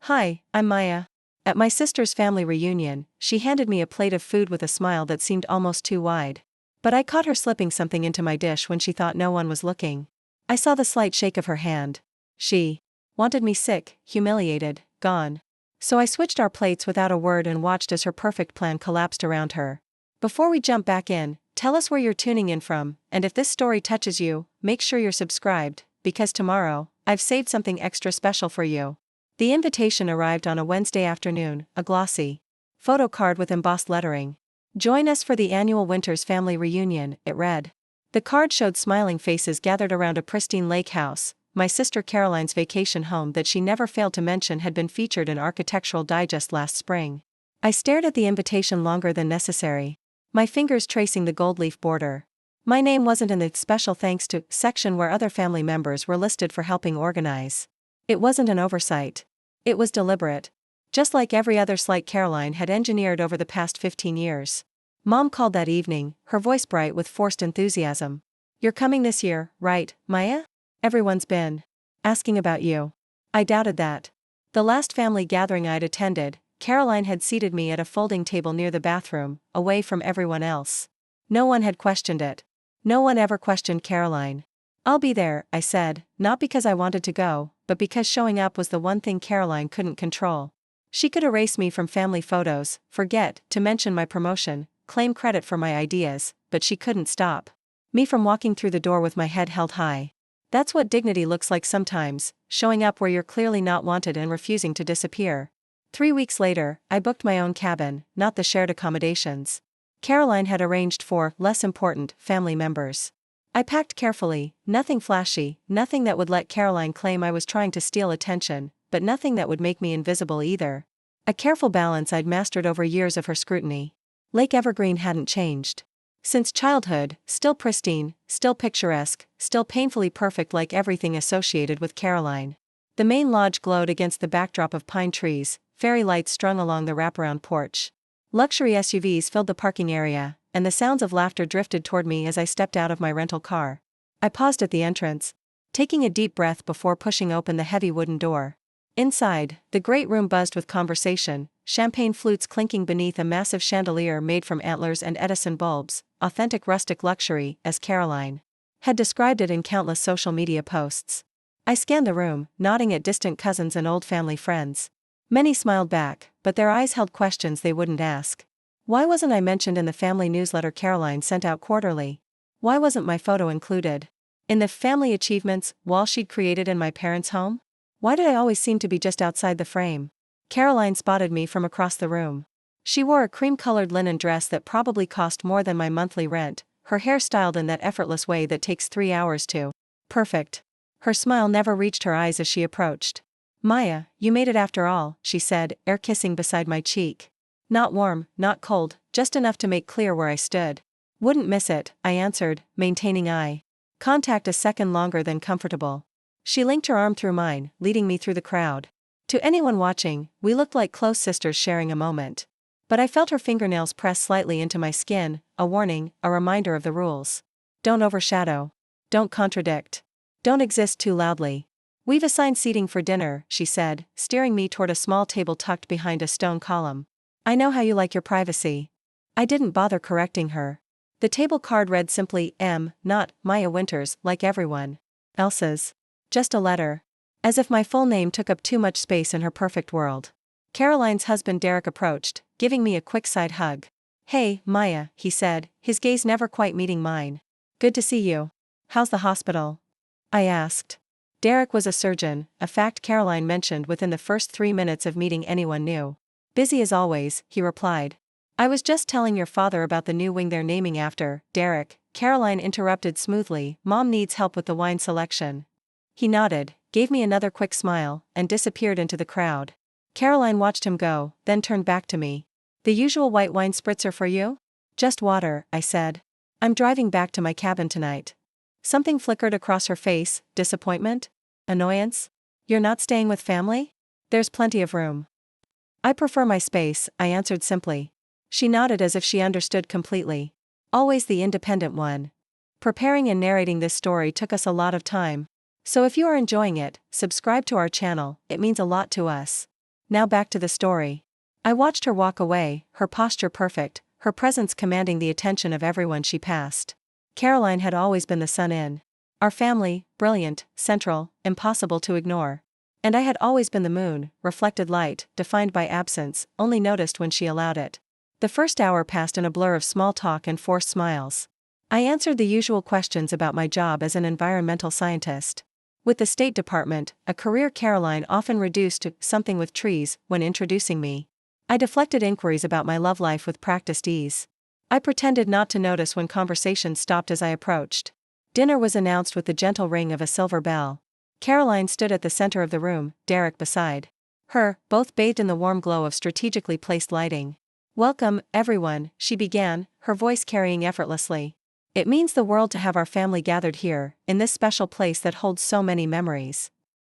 Hi, I'm Maya. At my sister's family reunion, she handed me a plate of food with a smile that seemed almost too wide. But I caught her slipping something into my dish when she thought no one was looking. I saw the slight shake of her hand. She wanted me sick, humiliated, gone. So I switched our plates without a word and watched as her perfect plan collapsed around her. Before we jump back in, tell us where you're tuning in from, and if this story touches you, make sure you're subscribed, because tomorrow, I've saved something extra special for you. The invitation arrived on a Wednesday afternoon, a glossy photo card with embossed lettering. Join us for the annual Winter's family reunion, it read. The card showed smiling faces gathered around a pristine lake house, my sister Caroline's vacation home that she never failed to mention had been featured in Architectural Digest last spring. I stared at the invitation longer than necessary, my fingers tracing the gold leaf border. My name wasn't in the special thanks to section where other family members were listed for helping organize. It wasn't an oversight. It was deliberate. Just like every other slight Caroline had engineered over the past 15 years. Mom called that evening, her voice bright with forced enthusiasm. You're coming this year, right, Maya? Everyone's been asking about you. I doubted that. The last family gathering I'd attended, Caroline had seated me at a folding table near the bathroom, away from everyone else. No one had questioned it. No one ever questioned Caroline. I'll be there, I said, not because I wanted to go, but because showing up was the one thing Caroline couldn't control. She could erase me from family photos, forget to mention my promotion, claim credit for my ideas, but she couldn't stop me from walking through the door with my head held high. That's what dignity looks like sometimes, showing up where you're clearly not wanted and refusing to disappear. 3 weeks later, I booked my own cabin, not the shared accommodations Caroline had arranged for less important family members. I packed carefully, nothing flashy, nothing that would let Caroline claim I was trying to steal attention, but nothing that would make me invisible either. A careful balance I'd mastered over years of her scrutiny. Lake Evergreen hadn't changed. Since childhood, still pristine, still picturesque, still painfully perfect like everything associated with Caroline. The main lodge glowed against the backdrop of pine trees, fairy lights strung along the wraparound porch. Luxury SUVs filled the parking area, and the sounds of laughter drifted toward me as I stepped out of my rental car. I paused at the entrance, taking a deep breath before pushing open the heavy wooden door. Inside, the great room buzzed with conversation, champagne flutes clinking beneath a massive chandelier made from antlers and Edison bulbs, authentic rustic luxury, as Caroline had described it in countless social media posts. I scanned the room, nodding at distant cousins and old family friends. Many smiled back, but their eyes held questions they wouldn't ask. Why wasn't I mentioned in the family newsletter Caroline sent out quarterly? Why wasn't my photo included in the family achievements wall she'd created in my parents' home? Why did I always seem to be just outside the frame? Caroline spotted me from across the room. She wore a cream-colored linen dress that probably cost more than my monthly rent, her hair styled in that effortless way that takes 3 hours to perfect. Her smile never reached her eyes as she approached. Maya, you made it after all, she said, air kissing beside my cheek. Not warm, not cold, just enough to make clear where I stood. Wouldn't miss it, I answered, maintaining eye contact a second longer than comfortable. She linked her arm through mine, leading me through the crowd. To anyone watching, we looked like close sisters sharing a moment. But I felt her fingernails press slightly into my skin, a warning, a reminder of the rules. Don't overshadow. Don't contradict. Don't exist too loudly. We've assigned seating for dinner, she said, steering me toward a small table tucked behind a stone column. I know how you like your privacy. I didn't bother correcting her. The table card read simply M, not Maya Winters, like everyone else's. Just a letter. As if my full name took up too much space in her perfect world. Caroline's husband Derek approached, giving me a quick side hug. Hey, Maya, he said, his gaze never quite meeting mine. Good to see you. How's the hospital? I asked. Derek was a surgeon, a fact Caroline mentioned within the first 3 minutes of meeting anyone new. Busy as always, he replied. I was just telling your father about the new wing they're naming after, Derek, Caroline interrupted smoothly, Mom needs help with the wine selection. He nodded, gave me another quick smile, and disappeared into the crowd. Caroline watched him go, then turned back to me. The usual white wine spritzer for you? Just water, I said. I'm driving back to my cabin tonight. Something flickered across her face, disappointment? Annoyance? You're not staying with family? There's plenty of room. I prefer my space, I answered simply. She nodded as if she understood completely. Always the independent one. Preparing and narrating this story took us a lot of time. So if you are enjoying it, subscribe to our channel, it means a lot to us. Now back to the story. I watched her walk away, her posture perfect, her presence commanding the attention of everyone she passed. Caroline had always been the sun in our family, brilliant, central, impossible to ignore. And I had always been the moon, reflected light, defined by absence, only noticed when she allowed it. The first hour passed in a blur of small talk and forced smiles. I answered the usual questions about my job as an environmental scientist. With the State Department, a career Caroline often reduced to something with trees when introducing me. I deflected inquiries about my love life with practiced ease. I pretended not to notice when conversation stopped as I approached. Dinner was announced with the gentle ring of a silver bell. Caroline stood at the center of the room, Derek beside her, both bathed in the warm glow of strategically placed lighting. "Welcome, everyone," she began, her voice carrying effortlessly. "It means the world to have our family gathered here, in this special place that holds so many memories."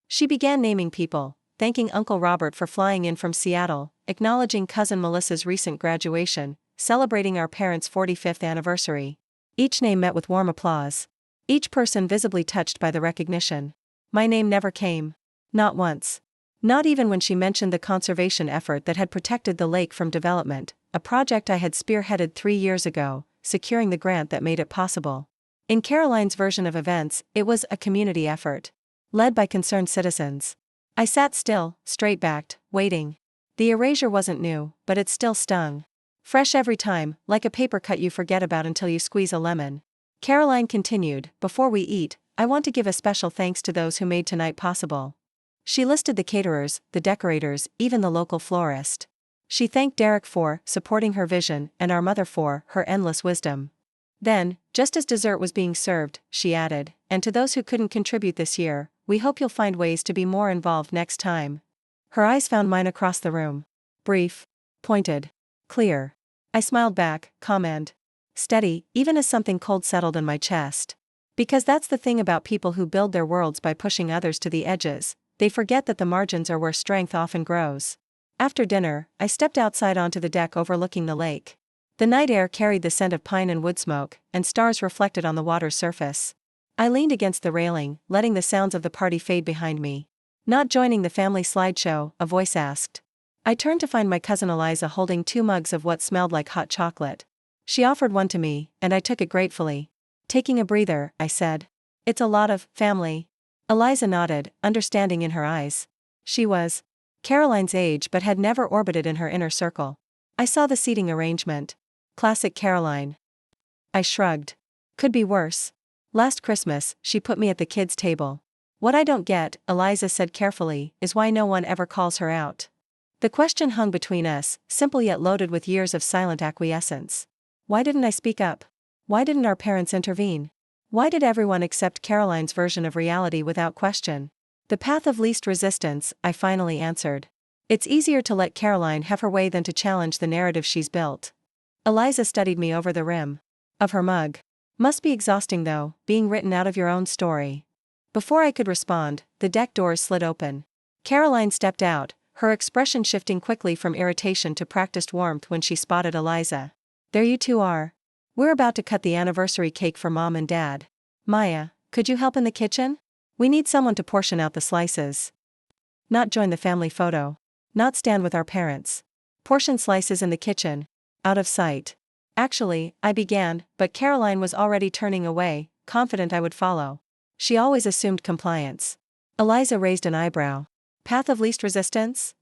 She began naming people, thanking Uncle Robert for flying in from Seattle, acknowledging Cousin Melissa's recent graduation, celebrating our parents' 45th anniversary. Each name met with warm applause. Each person visibly touched by the recognition. My name never came. Not once. Not even when she mentioned the conservation effort that had protected the lake from development, a project I had spearheaded 3 years ago, securing the grant that made it possible. In Caroline's version of events, it was a community effort, led by concerned citizens. I sat still, straight-backed, waiting. The erasure wasn't new, but it still stung. Fresh every time, like a paper cut you forget about until you squeeze a lemon. Caroline continued, "Before we eat, I want to give a special thanks to those who made tonight possible." She listed the caterers, the decorators, even the local florist. She thanked Derek for supporting her vision and our mother for her endless wisdom. Then, just as dessert was being served, she added, "And to those who couldn't contribute this year, we hope you'll find ways to be more involved next time." Her eyes found mine across the room. Brief, pointed, clear. I smiled back, calm and steady, even as something cold settled in my chest. Because that's the thing about people who build their worlds by pushing others to the edges, they forget that the margins are where strength often grows. After dinner, I stepped outside onto the deck overlooking the lake. The night air carried the scent of pine and wood smoke, and stars reflected on the water's surface. I leaned against the railing, letting the sounds of the party fade behind me. "Not joining the family slideshow?" a voice asked. I turned to find my cousin Eliza holding 2 mugs of what smelled like hot chocolate. She offered one to me, and I took it gratefully. "Taking a breather," I said. "It's a lot of family." Eliza nodded, understanding in her eyes. She was Caroline's age but had never orbited in her inner circle. I saw the seating arrangement. Classic Caroline. I shrugged. Could be worse. Last Christmas, she put me at the kids' table. "What I don't get," Eliza said carefully, "is why no one ever calls her out." The question hung between us, simple yet loaded with years of silent acquiescence. Why didn't I speak up? Why didn't our parents intervene? Why did everyone accept Caroline's version of reality without question? "The path of least resistance," I finally answered. "It's easier to let Caroline have her way than to challenge the narrative she's built." Eliza studied me over the rim of her mug. "Must be exhausting though, being written out of your own story." Before I could respond, the deck doors slid open. Caroline stepped out, her expression shifting quickly from irritation to practiced warmth when she spotted Eliza. "There you two are. We're about to cut the anniversary cake for Mom and Dad. Maya, could you help in the kitchen? We need someone to portion out the slices. Not join the family photo. Not stand with our parents. Portion slices in the kitchen. Out of sight." Actually, I began, but Caroline was already turning away, confident I would follow. She always assumed compliance. Eliza raised an eyebrow. "Path of least resistance?"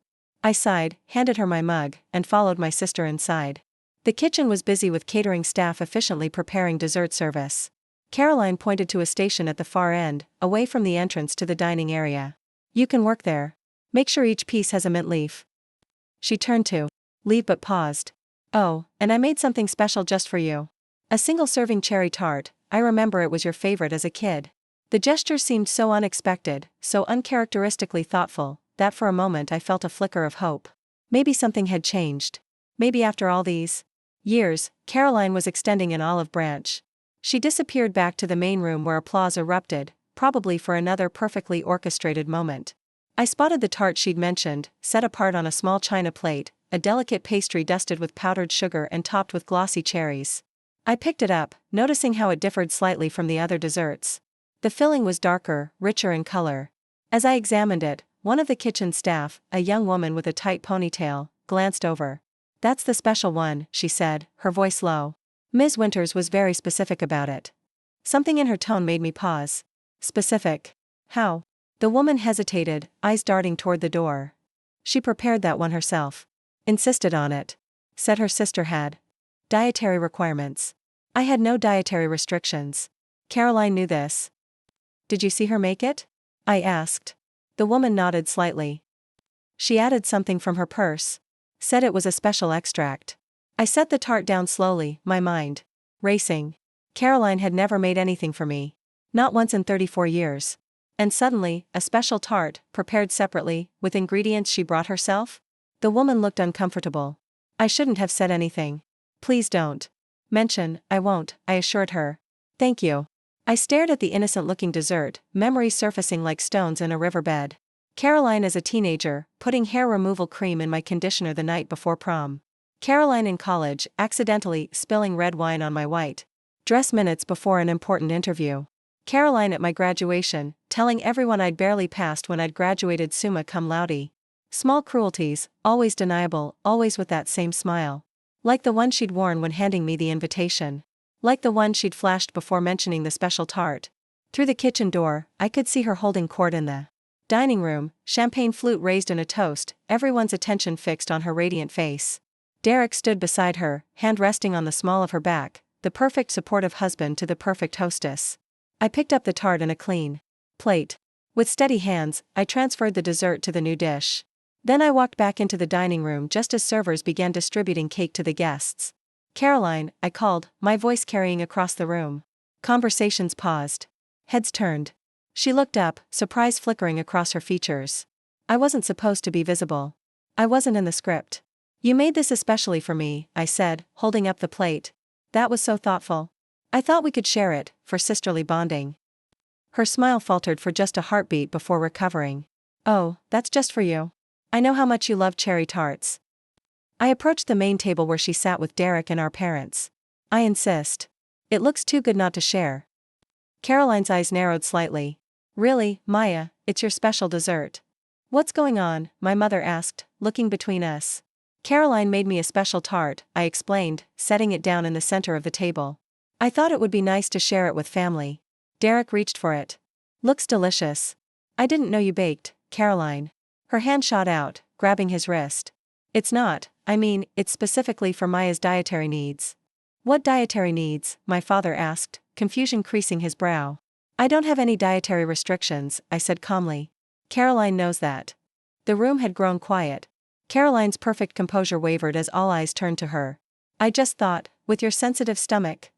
I sighed, handed her my mug, and followed my sister inside. The kitchen was busy with catering staff efficiently preparing dessert service. Caroline pointed to a station at the far end, away from the entrance to the dining area. "You can work there. Make sure each piece has a mint leaf." She turned to leave but paused. "Oh, and I made something special just for you. A single-serving cherry tart. I remember it was your favorite as a kid." The gesture seemed so unexpected, so uncharacteristically thoughtful, that for a moment I felt a flicker of hope. Maybe something had changed. Maybe after all these years, Caroline was extending an olive branch. She disappeared back to the main room where applause erupted, probably for another perfectly orchestrated moment. I spotted the tart she'd mentioned, set apart on a small china plate, a delicate pastry dusted with powdered sugar and topped with glossy cherries. I picked it up, noticing how it differed slightly from the other desserts. The filling was darker, richer in color. As I examined it, One of the kitchen staff, a young woman with a tight ponytail, glanced over. "That's the special one," she said, her voice low. Ms. Winters was very specific about it. Something in her tone made me pause. Specific? How? The woman hesitated, eyes darting toward the door. She prepared that one herself. Insisted on it. Said her sister had. Dietary requirements. I had no dietary restrictions. Caroline knew this. "Did you see her make it?" I asked. The woman nodded slightly. "She added something from her purse. Said it was a special extract." I set the tart down slowly, my mind racing. Caroline had never made anything for me. Not once in 34 years. And suddenly, a special tart, prepared separately, with ingredients she brought herself? The woman looked uncomfortable. I shouldn't have said anything. "Please don't mention." "I won't," I assured her. "Thank you." I stared at the innocent-looking dessert, memories surfacing like stones in a riverbed. Caroline as a teenager, putting hair removal cream in my conditioner the night before prom. Caroline in college, accidentally spilling red wine on my white dress minutes before an important interview. Caroline at my graduation, telling everyone I'd barely passed when I'd graduated summa cum laude. Small cruelties, always deniable, always with that same smile. Like the one she'd worn when handing me the invitation. Like the one she'd flashed before mentioning the special tart. Through the kitchen door, I could see her holding court in the dining room, champagne flute raised in a toast, everyone's attention fixed on her radiant face. Derek stood beside her, hand resting on the small of her back, the perfect supportive husband to the perfect hostess. I picked up the tart in a clean plate. With steady hands, I transferred the dessert to the new dish. Then I walked back into the dining room just as servers began distributing cake to the guests. "Caroline," I called, my voice carrying across the room. Conversations paused. Heads turned. She looked up, surprise flickering across her features. I wasn't supposed to be visible. I wasn't in the script. "You made this especially for me," I said, holding up the plate. "That was so thoughtful. I thought we could share it, for sisterly bonding." Her smile faltered for just a heartbeat before recovering. "Oh, that's just for you. I know how much you love cherry tarts." I approached the main table where she sat with Derek and our parents. "I insist. It looks too good not to share." Caroline's eyes narrowed slightly. "Really, Maya, it's your special dessert." "What's going on?" my mother asked, looking between us. "Caroline made me a special tart," I explained, setting it down in the center of the table. "I thought it would be nice to share it with family." Derek reached for it. "Looks delicious." "I didn't know you baked, Caroline." Her hand shot out, grabbing his wrist. "It's not, it's specifically for Maya's dietary needs." "What dietary needs?" my father asked, confusion creasing his brow. "I don't have any dietary restrictions," I said calmly. "Caroline knows that." The room had grown quiet. Caroline's perfect composure wavered as all eyes turned to her. "I just thought, with your sensitive stomach."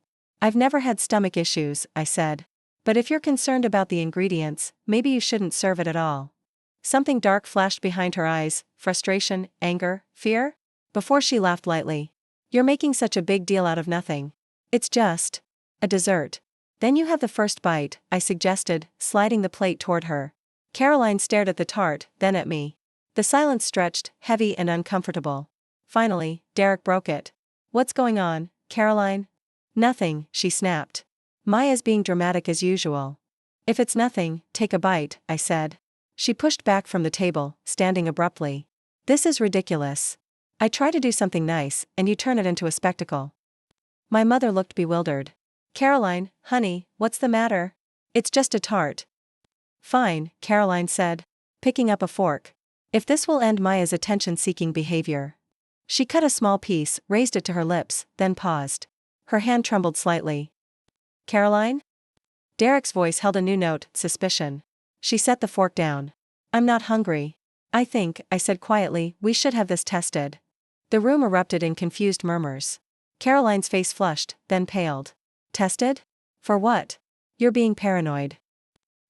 "I've never had stomach issues," I said. "But if you're concerned about the ingredients, maybe you shouldn't serve it at all." Something dark flashed behind her eyes, frustration, anger, fear? Before she laughed lightly. "You're making such a big deal out of nothing. It's just a dessert." "Then you have the first bite," I suggested, sliding the plate toward her. Caroline stared at the tart, then at me. The silence stretched, heavy and uncomfortable. Finally, Derek broke it. "What's going on, Caroline?" "Nothing," she snapped. "Maya's being dramatic as usual." "If it's nothing, take a bite," I said. She pushed back from the table, standing abruptly. "This is ridiculous. I try to do something nice, and you turn it into a spectacle." My mother looked bewildered. "Caroline, honey, what's the matter?" "It's just a tart." "Fine," Caroline said, picking up a fork. "If this will end Maya's attention-seeking behavior." She cut a small piece, raised it to her lips, then paused. Her hand trembled slightly. "Caroline?" Derek's voice held a new note, suspicion. She set the fork down. "I'm not hungry." I said quietly, "we should have this tested." The room erupted in confused murmurs. Caroline's face flushed, then paled. "Tested? For what?" "You're being paranoid."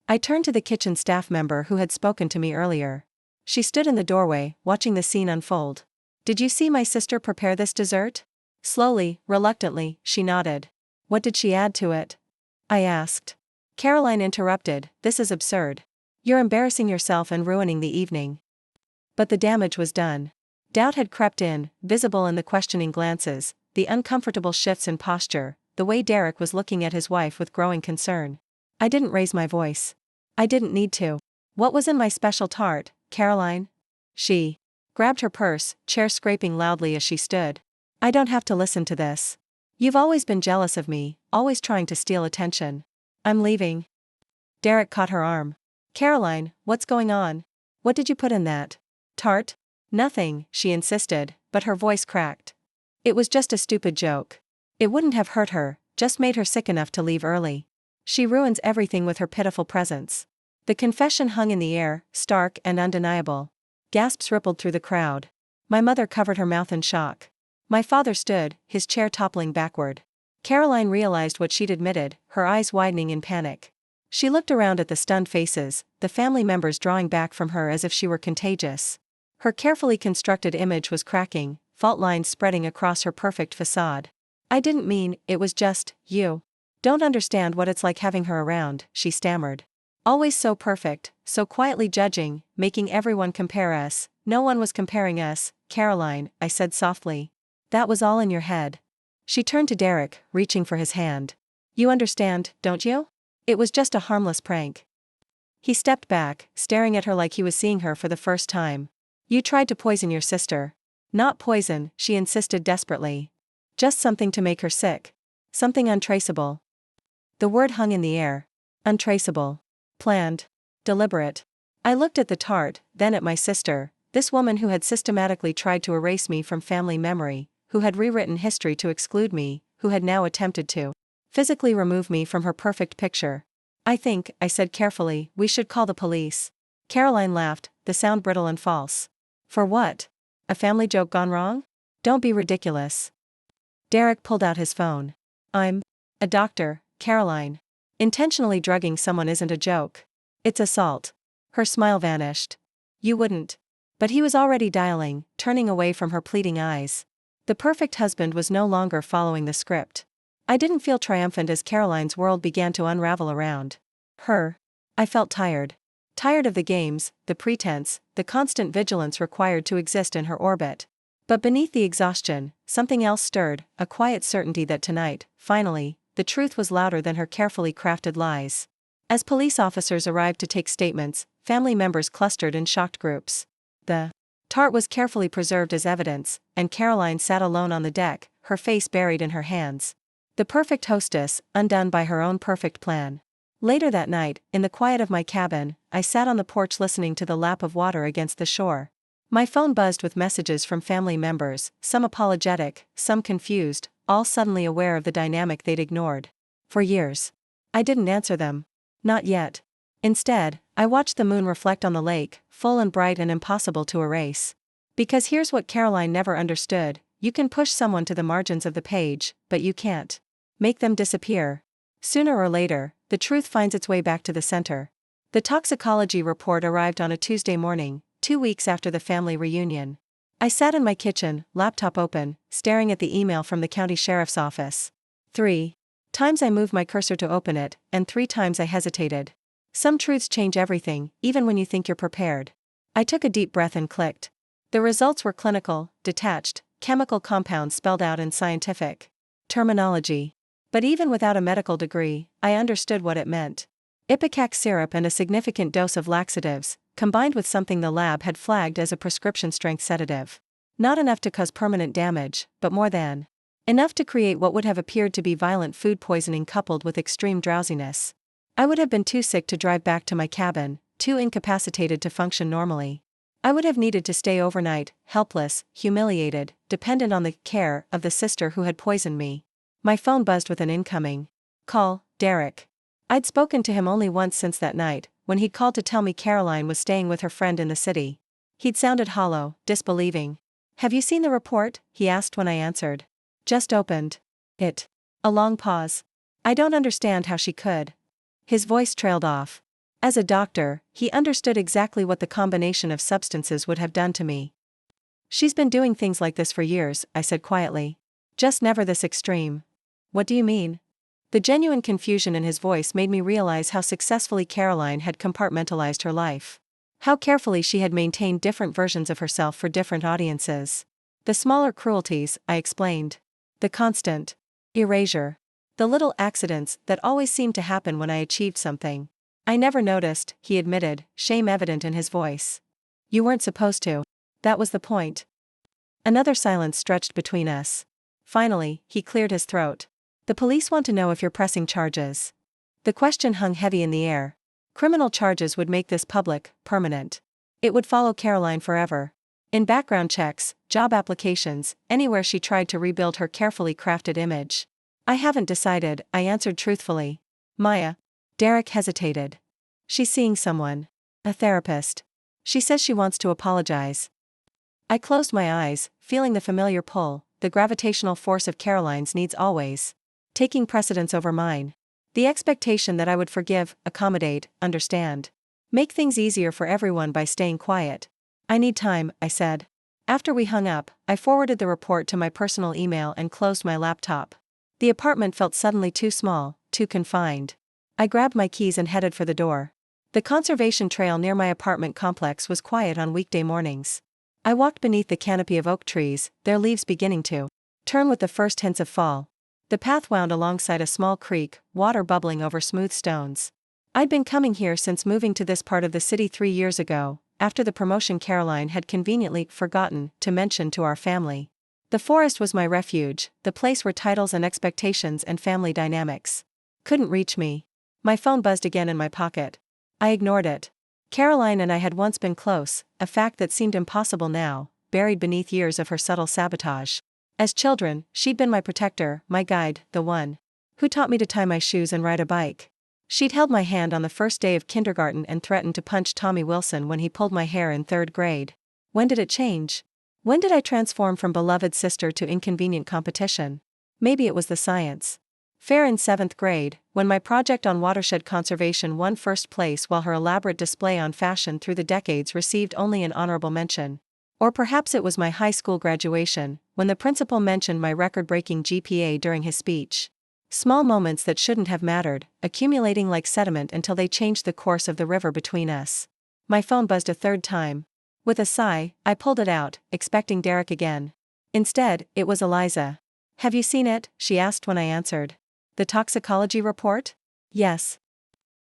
I turned to the kitchen staff member who had spoken to me earlier. She stood in the doorway, watching the scene unfold. "Did you see my sister prepare this dessert?" Slowly, reluctantly, she nodded. "What did she add to it?" I asked. Caroline interrupted, "This is absurd. You're embarrassing yourself and ruining the evening." But the damage was done. Doubt had crept in, visible in the questioning glances, the uncomfortable shifts in posture, the way Derek was looking at his wife with growing concern. I didn't raise my voice. I didn't need to. "What was in my special tart?" Caroline? She grabbed her purse, chair scraping loudly as she stood. I don't have to listen to this. You've always been jealous of me, always trying to steal attention. I'm leaving. Derek caught her arm. Caroline, what's going on? What did you put in that tart? Nothing, she insisted, but her voice cracked. It was just a stupid joke. It wouldn't have hurt her, just made her sick enough to leave early. She ruins everything with her pitiful presence. The confession hung in the air, stark and undeniable. Gasps rippled through the crowd. My mother covered her mouth in shock. My father stood, his chair toppling backward. Caroline realized what she'd admitted, her eyes widening in panic. She looked around at the stunned faces, the family members drawing back from her as if she were contagious. Her carefully constructed image was cracking, fault lines spreading across her perfect facade. I didn't mean, it was just, you don't understand what it's like having her around, she stammered. Always so perfect, so quietly judging, making everyone compare us. No one was comparing us, Caroline, I said softly. That was all in your head. She turned to Derek, reaching for his hand. You understand, don't you? It was just a harmless prank. He stepped back, staring at her like he was seeing her for the first time. You tried to poison your sister. Not poison, she insisted desperately. Just something to make her sick. Something untraceable. The word hung in the air. Untraceable. Planned. Deliberate. I looked at the tart, then at my sister, this woman who had systematically tried to erase me from family memory, who had rewritten history to exclude me, who had now attempted to physically remove me from her perfect picture. I think, I said carefully, we should call the police. Caroline laughed, the sound brittle and false. For what? A family joke gone wrong? Don't be ridiculous. Derek pulled out his phone. I'm a doctor, Caroline. Intentionally drugging someone isn't a joke. It's assault. Her smile vanished. You wouldn't. But he was already dialing, turning away from her pleading eyes. The perfect husband was no longer following the script. I didn't feel triumphant as Caroline's world began to unravel around her. I felt tired. Tired of the games, the pretense, the constant vigilance required to exist in her orbit. But beneath the exhaustion, something else stirred, a quiet certainty that tonight, finally, the truth was louder than her carefully crafted lies. As police officers arrived to take statements, family members clustered in shocked groups. The tart was carefully preserved as evidence, and Caroline sat alone on the deck, her face buried in her hands. The perfect hostess, undone by her own perfect plan. Later that night, in the quiet of my cabin, I sat on the porch listening to the lap of water against the shore. My phone buzzed with messages from family members, some apologetic, some confused, all suddenly aware of the dynamic they'd ignored. For years. I didn't answer them. Not yet. Instead, I watched the moon reflect on the lake, full and bright and impossible to erase. Because here's what Caroline never understood, you can push someone to the margins of the page, but you can't make them disappear. Sooner or later, the truth finds its way back to the center. The toxicology report arrived on a Tuesday morning, 2 weeks after the family reunion. I sat in my kitchen, laptop open, staring at the email from the county sheriff's office. 3 times I moved my cursor to open it, and 3 times I hesitated. Some truths change everything, even when you think you're prepared. I took a deep breath and clicked. The results were clinical, detached, chemical compounds spelled out in scientific terminology. But even without a medical degree, I understood what it meant. Ipecac syrup and a significant dose of laxatives, combined with something the lab had flagged as a prescription-strength sedative. Not enough to cause permanent damage, but more than enough to create what would have appeared to be violent food poisoning coupled with extreme drowsiness. I would have been too sick to drive back to my cabin, too incapacitated to function normally. I would have needed to stay overnight, helpless, humiliated, dependent on the care of the sister who had poisoned me. My phone buzzed with an incoming call, Derek. I'd spoken to him only once since that night, when he'd called to tell me Caroline was staying with her friend in the city. He'd sounded hollow, disbelieving. Have you seen the report? He asked when I answered. Just opened it. A long pause. I don't understand how she could. His voice trailed off. As a doctor, he understood exactly what the combination of substances would have done to me. She's been doing things like this for years, I said quietly. Just never this extreme. What do you mean? The genuine confusion in his voice made me realize how successfully Caroline had compartmentalized her life. How carefully she had maintained different versions of herself for different audiences. The smaller cruelties, I explained. The constant erasure. The little accidents that always seemed to happen when I achieved something. I never noticed, he admitted, shame evident in his voice. You weren't supposed to. That was the point. Another silence stretched between us. Finally, he cleared his throat. The police want to know if you're pressing charges. The question hung heavy in the air. Criminal charges would make this public, permanent. It would follow Caroline forever. In background checks, job applications, anywhere she tried to rebuild her carefully crafted image. I haven't decided, I answered truthfully. Maya. Derek hesitated. She's seeing someone. A therapist. She says she wants to apologize. I closed my eyes, feeling the familiar pull, the gravitational force of Caroline's needs always taking precedence over mine. The expectation that I would forgive, accommodate, understand. Make things easier for everyone by staying quiet. I need time, I said. After we hung up, I forwarded the report to my personal email and closed my laptop. The apartment felt suddenly too small, too confined. I grabbed my keys and headed for the door. The conservation trail near my apartment complex was quiet on weekday mornings. I walked beneath the canopy of oak trees, their leaves beginning to turn with the first hints of fall. The path wound alongside a small creek, water bubbling over smooth stones. I'd been coming here since moving to this part of the city 3 years ago, after the promotion Caroline had conveniently forgotten to mention to our family. The forest was my refuge, the place where titles and expectations and family dynamics couldn't reach me. My phone buzzed again in my pocket. I ignored it. Caroline and I had once been close, a fact that seemed impossible now, buried beneath years of her subtle sabotage. As children, she'd been my protector, my guide, the one who taught me to tie my shoes and ride a bike. She'd held my hand on the first day of kindergarten and threatened to punch Tommy Wilson when he pulled my hair in 3rd grade. When did it change? When did I transform from beloved sister to inconvenient competition? Maybe it was the science fair in 7th grade, when my project on watershed conservation won first place while her elaborate display on fashion through the decades received only an honorable mention. Or perhaps it was my high school graduation, when the principal mentioned my record-breaking GPA during his speech. Small moments that shouldn't have mattered, accumulating like sediment until they changed the course of the river between us. My phone buzzed a 3rd time. With a sigh, I pulled it out, expecting Derek again. Instead, it was Eliza. Have you seen it? She asked when I answered. The toxicology report? Yes.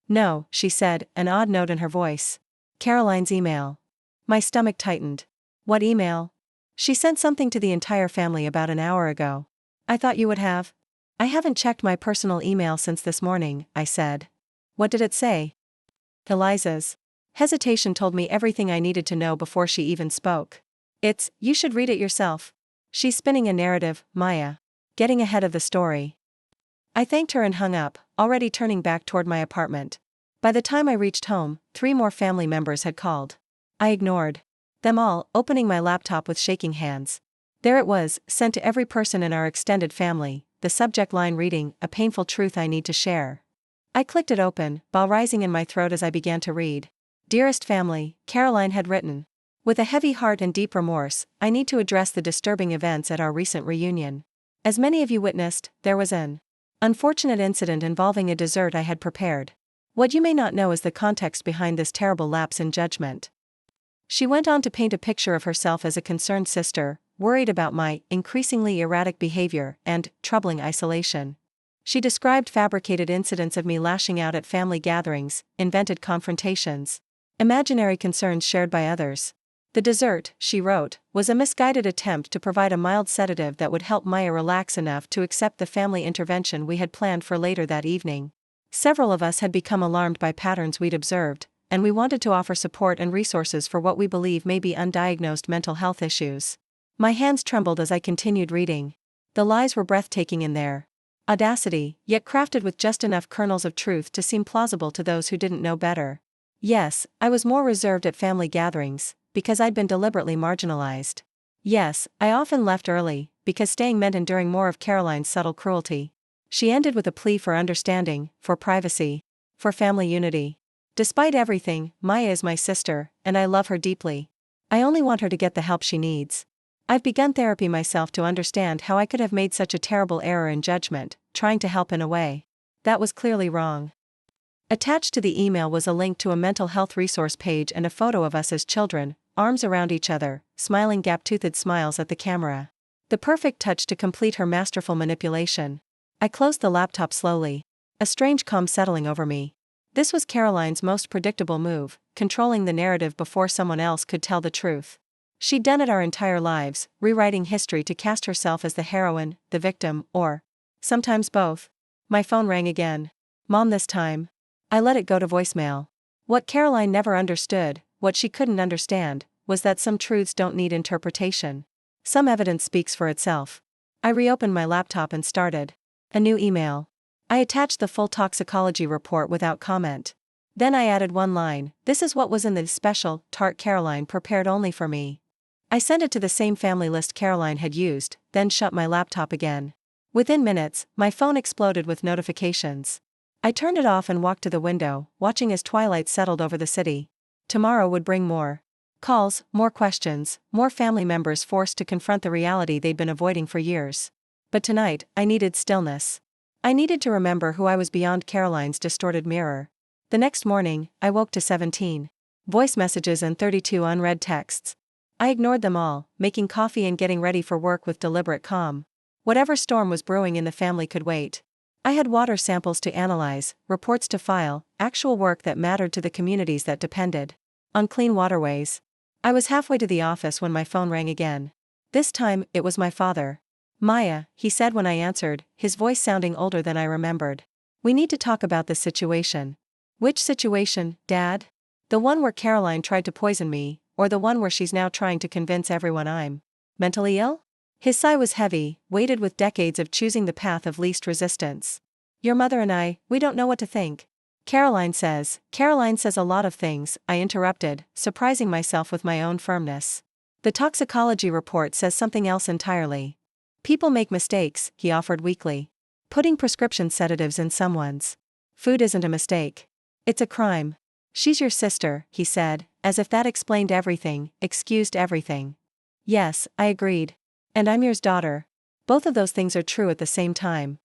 No, she said, an odd note in her voice. Caroline's email. My stomach tightened. What email? She sent something to the entire family about an hour ago. I thought you would have. I haven't checked my personal email since this morning, I said. What did it say? Eliza's hesitation told me everything I needed to know before she even spoke. You should read it yourself. She's spinning a narrative, Maya. Getting ahead of the story. I thanked her and hung up, already turning back toward my apartment. By the time I reached home, 3 more family members had called. I ignored them all, opening my laptop with shaking hands. There it was, sent to every person in our extended family, the subject line reading, "A painful truth I need to share." I clicked it open, bile rising in my throat as I began to read. Dearest family, Caroline had written. With a heavy heart and deep remorse, I need to address the disturbing events at our recent reunion. As many of you witnessed, there was an unfortunate incident involving a dessert I had prepared. What you may not know is the context behind this terrible lapse in judgment. She went on to paint a picture of herself as a concerned sister, worried about my increasingly erratic behavior and troubling isolation. She described fabricated incidents of me lashing out at family gatherings, invented confrontations, imaginary concerns shared by others. The dessert, she wrote, was a misguided attempt to provide a mild sedative that would help Maya relax enough to accept the family intervention we had planned for later that evening. Several of us had become alarmed by patterns we'd observed, and we wanted to offer support and resources for what we believe may be undiagnosed mental health issues. My hands trembled as I continued reading. The lies were breathtaking in their audacity, yet crafted with just enough kernels of truth to seem plausible to those who didn't know better. Yes, I was more reserved at family gatherings, because I'd been deliberately marginalized. Yes, I often left early, because staying meant enduring more of Caroline's subtle cruelty. She ended with a plea for understanding, for privacy, for family unity. Despite everything, Maya is my sister, and I love her deeply. I only want her to get the help she needs. I've begun therapy myself to understand how I could have made such a terrible error in judgment, trying to help in a way that was clearly wrong. Attached to the email was a link to a mental health resource page and a photo of us as children, arms around each other, smiling gap-toothed smiles at the camera. The perfect touch to complete her masterful manipulation. I closed the laptop slowly. A strange calm settling over me. This was Caroline's most predictable move, controlling the narrative before someone else could tell the truth. She'd done it our entire lives, rewriting history to cast herself as the heroine, the victim, or sometimes both. My phone rang again. Mom this time. I let it go to voicemail. What Caroline never understood, what she couldn't understand, was that some truths don't need interpretation. Some evidence speaks for itself. I reopened my laptop and started a new email. I attached the full toxicology report without comment. Then I added one line, "This is what was in the special tart Caroline prepared only for me." I sent it to the same family list Caroline had used, then shut my laptop again. Within minutes, my phone exploded with notifications. I turned it off and walked to the window, watching as twilight settled over the city. Tomorrow would bring more calls, more questions, more family members forced to confront the reality they'd been avoiding for years. But tonight, I needed stillness. I needed to remember who I was beyond Caroline's distorted mirror. The next morning, I woke to 17 voice messages and 32 unread texts. I ignored them all, making coffee and getting ready for work with deliberate calm. Whatever storm was brewing in the family could wait. I had water samples to analyze, reports to file, actual work that mattered to the communities that depended on clean waterways. I was halfway to the office when my phone rang again. This time, it was my father. "Maya," he said when I answered, his voice sounding older than I remembered. "We need to talk about this situation." "Which situation, Dad? The one where Caroline tried to poison me, or the one where she's now trying to convince everyone I'm mentally ill?" His sigh was heavy, weighted with decades of choosing the path of least resistance. "Your mother and I, we don't know what to think. Caroline says a lot of things," I interrupted, surprising myself with my own firmness. "The toxicology report says something else entirely." "People make mistakes," he offered weakly. "Putting prescription sedatives in someone's food isn't a mistake. It's a crime." "She's your sister," he said, as if that explained everything, excused everything. "Yes," I agreed. "And I'm yours daughter." Both of those things are true at the same time.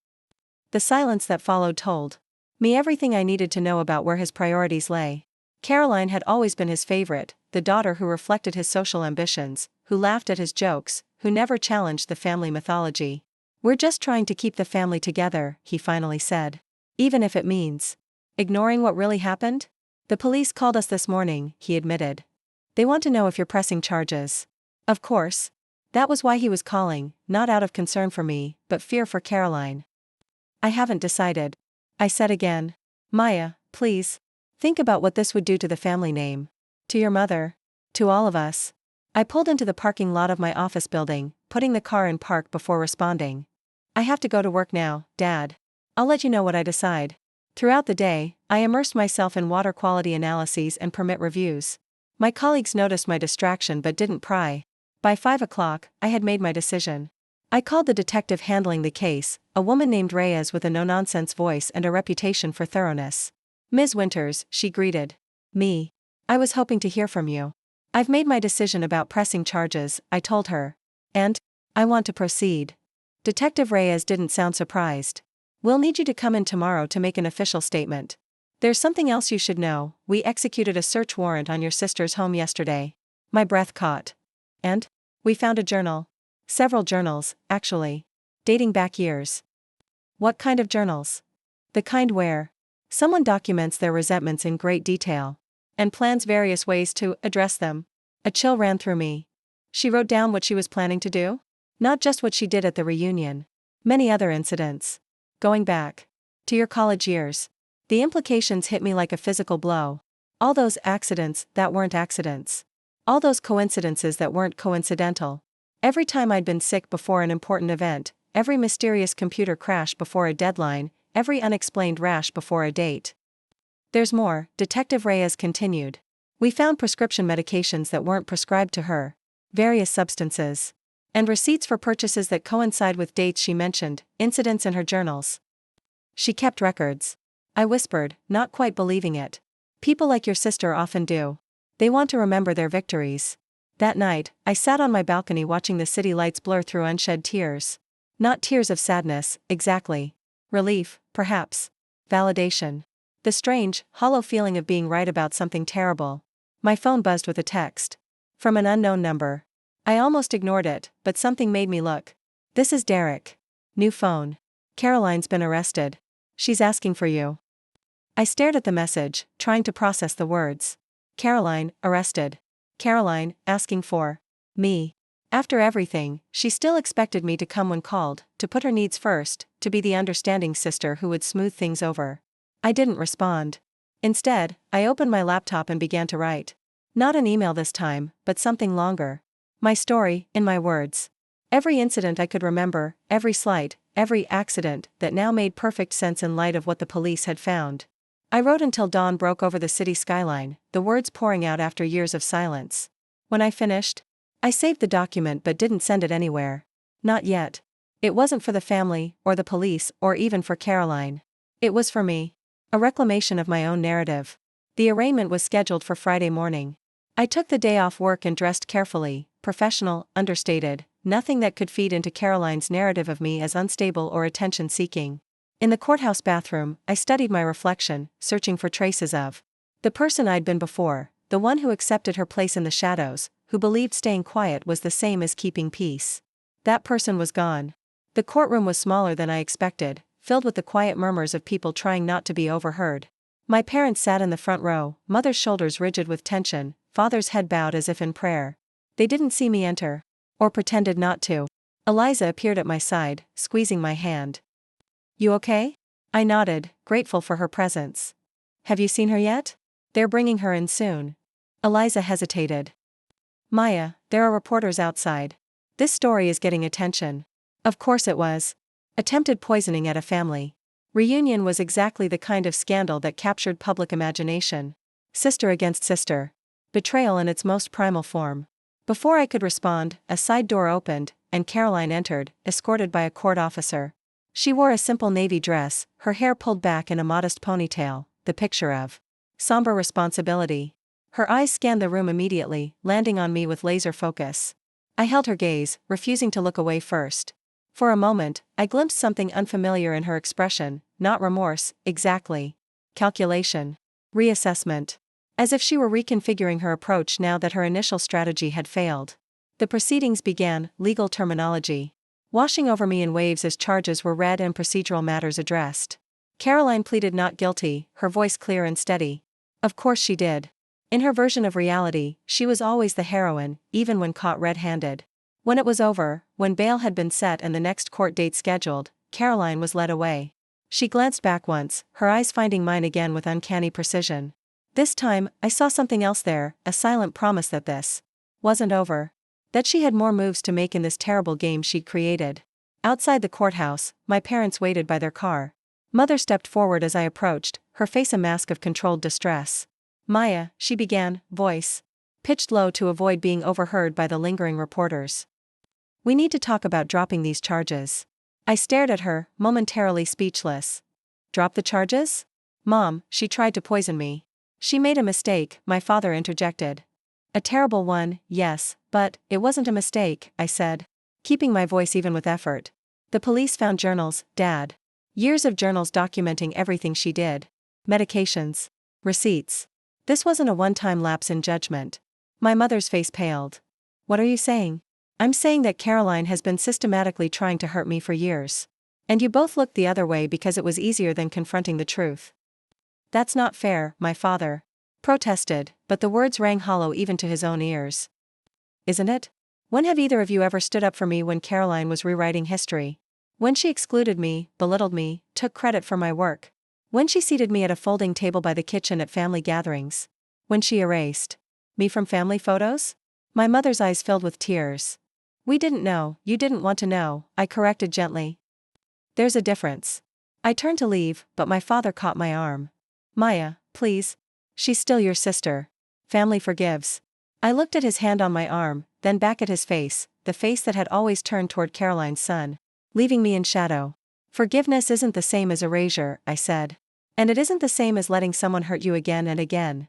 The silence that followed told me everything I needed to know about where his priorities lay. Caroline had always been his favorite, the daughter who reflected his social ambitions, who laughed at his jokes, who never challenged the family mythology. "We're just trying to keep the family together," he finally said. "Even if it means ignoring what really happened?" "The police called us this morning," he admitted. "They want to know if you're pressing charges." Of course. That was why he was calling, not out of concern for me, but fear for Caroline. "I haven't decided," I said again. "Maya, please. Think about what this would do to the family name. To your mother. To all of us." I pulled into the parking lot of my office building, putting the car in park before responding. "I have to go to work now, Dad. I'll let you know what I decide." Throughout the day, I immersed myself in water quality analyses and permit reviews. My colleagues noticed my distraction but didn't pry. By 5 o'clock, I had made my decision. I called the detective handling the case, a woman named Reyes with a no-nonsense voice and a reputation for thoroughness. "Ms. Winters," she greeted me. "I was hoping to hear from you. I've made my decision about pressing charges," I told her. "And I want to proceed." Detective Reyes didn't sound surprised. "We'll need you to come in tomorrow to make an official statement. There's something else you should know. We executed a search warrant on your sister's home yesterday." My breath caught. "And? We found a journal." "Several journals, actually. Dating back years." "What kind of journals?" "The kind where someone documents their resentments in great detail and plans various ways to address them." A chill ran through me. She wrote down what she was planning to do? Not just what she did at the reunion. Many other incidents. Going back to your college years. The implications hit me like a physical blow. All those accidents that weren't accidents. All those coincidences that weren't coincidental. Every time I'd been sick before an important event, every mysterious computer crash before a deadline, every unexplained rash before a date. "There's more," Detective Reyes continued. "We found prescription medications that weren't prescribed to her. Various substances. And receipts for purchases that coincide with dates she mentioned, incidents in her journals. She kept records." I whispered, not quite believing it. "People like your sister often do. They want to remember their victories." That night, I sat on my balcony watching the city lights blur through unshed tears. Not tears of sadness, exactly. Relief, perhaps. Validation. The strange, hollow feeling of being right about something terrible. My phone buzzed with a text. From an unknown number. I almost ignored it, but something made me look. "This is Derek. New phone. Caroline's been arrested. She's asking for you." I stared at the message, trying to process the words. Caroline, arrested. Caroline, asking for me. After everything, she still expected me to come when called, to put her needs first, to be the understanding sister who would smooth things over. I didn't respond. Instead, I opened my laptop and began to write. Not an email this time, but something longer. My story, in my words. Every incident I could remember, every slight, every accident that now made perfect sense in light of what the police had found. I wrote until dawn broke over the city skyline, the words pouring out after years of silence. When I finished, I saved the document but didn't send it anywhere. Not yet. It wasn't for the family, or the police, or even for Caroline. It was for me. A reclamation of my own narrative. The arraignment was scheduled for Friday morning. I took the day off work and dressed carefully, professional, understated, nothing that could feed into Caroline's narrative of me as unstable or attention-seeking. In the courthouse bathroom, I studied my reflection, searching for traces of the person I'd been before, the one who accepted her place in the shadows, who believed staying quiet was the same as keeping peace. That person was gone. The courtroom was smaller than I expected, filled with the quiet murmurs of people trying not to be overheard. My parents sat in the front row, mother's shoulders rigid with tension, father's head bowed as if in prayer. They didn't see me enter. Or pretended not to. Eliza appeared at my side, squeezing my hand. You okay? I nodded, grateful for her presence. Have you seen her yet? They're bringing her in soon. Eliza hesitated. Maya, there are reporters outside. This story is getting attention. Of course it was. Attempted poisoning at a family reunion was exactly the kind of scandal that captured public imagination. Sister against sister. Betrayal in its most primal form. Before I could respond, a side door opened, and Caroline entered, escorted by a court officer. She wore a simple navy dress, her hair pulled back in a modest ponytail, the picture of somber responsibility. Her eyes scanned the room immediately, landing on me with laser focus. I held her gaze, refusing to look away first. For a moment, I glimpsed something unfamiliar in her expression, not remorse, exactly. Calculation. Reassessment. As if she were reconfiguring her approach now that her initial strategy had failed. The proceedings began, legal terminology washing over me in waves as charges were read and procedural matters addressed. Caroline pleaded not guilty, her voice clear and steady. Of course she did. In her version of reality, she was always the heroine, even when caught red-handed. When it was over, when bail had been set and the next court date scheduled, Caroline was led away. She glanced back once, her eyes finding mine again with uncanny precision. This time, I saw something else there, a silent promise that this wasn't over. That she had more moves to make in this terrible game she'd created. Outside the courthouse, my parents waited by their car. Mother stepped forward as I approached, her face a mask of controlled distress. Maya, she began, voice pitched low to avoid being overheard by the lingering reporters. We need to talk about dropping these charges. I stared at her, momentarily speechless. Drop the charges? Mom, she tried to poison me. She made a mistake, my father interjected. A terrible one, yes, but it wasn't a mistake, I said, keeping my voice even with effort. The police found journals, Dad. Years of journals documenting everything she did. Medications. Receipts. This wasn't a one-time lapse in judgment. My mother's face paled. What are you saying? I'm saying that Caroline has been systematically trying to hurt me for years. And you both looked the other way because it was easier than confronting the truth. That's not fair, my father protested, but the words rang hollow even to his own ears. Isn't it? When have either of you ever stood up for me when Caroline was rewriting history? When she excluded me, belittled me, took credit for my work? When she seated me at a folding table by the kitchen at family gatherings? When she erased me from family photos? My mother's eyes filled with tears. We didn't know, you didn't want to know, I corrected gently. There's a difference. I turned to leave, but my father caught my arm. Maya, please. She's still your sister. Family forgives. I looked at his hand on my arm, then back at his face, the face that had always turned toward Caroline's son, leaving me in shadow. Forgiveness isn't the same as erasure, I said. And it isn't the same as letting someone hurt you again and again.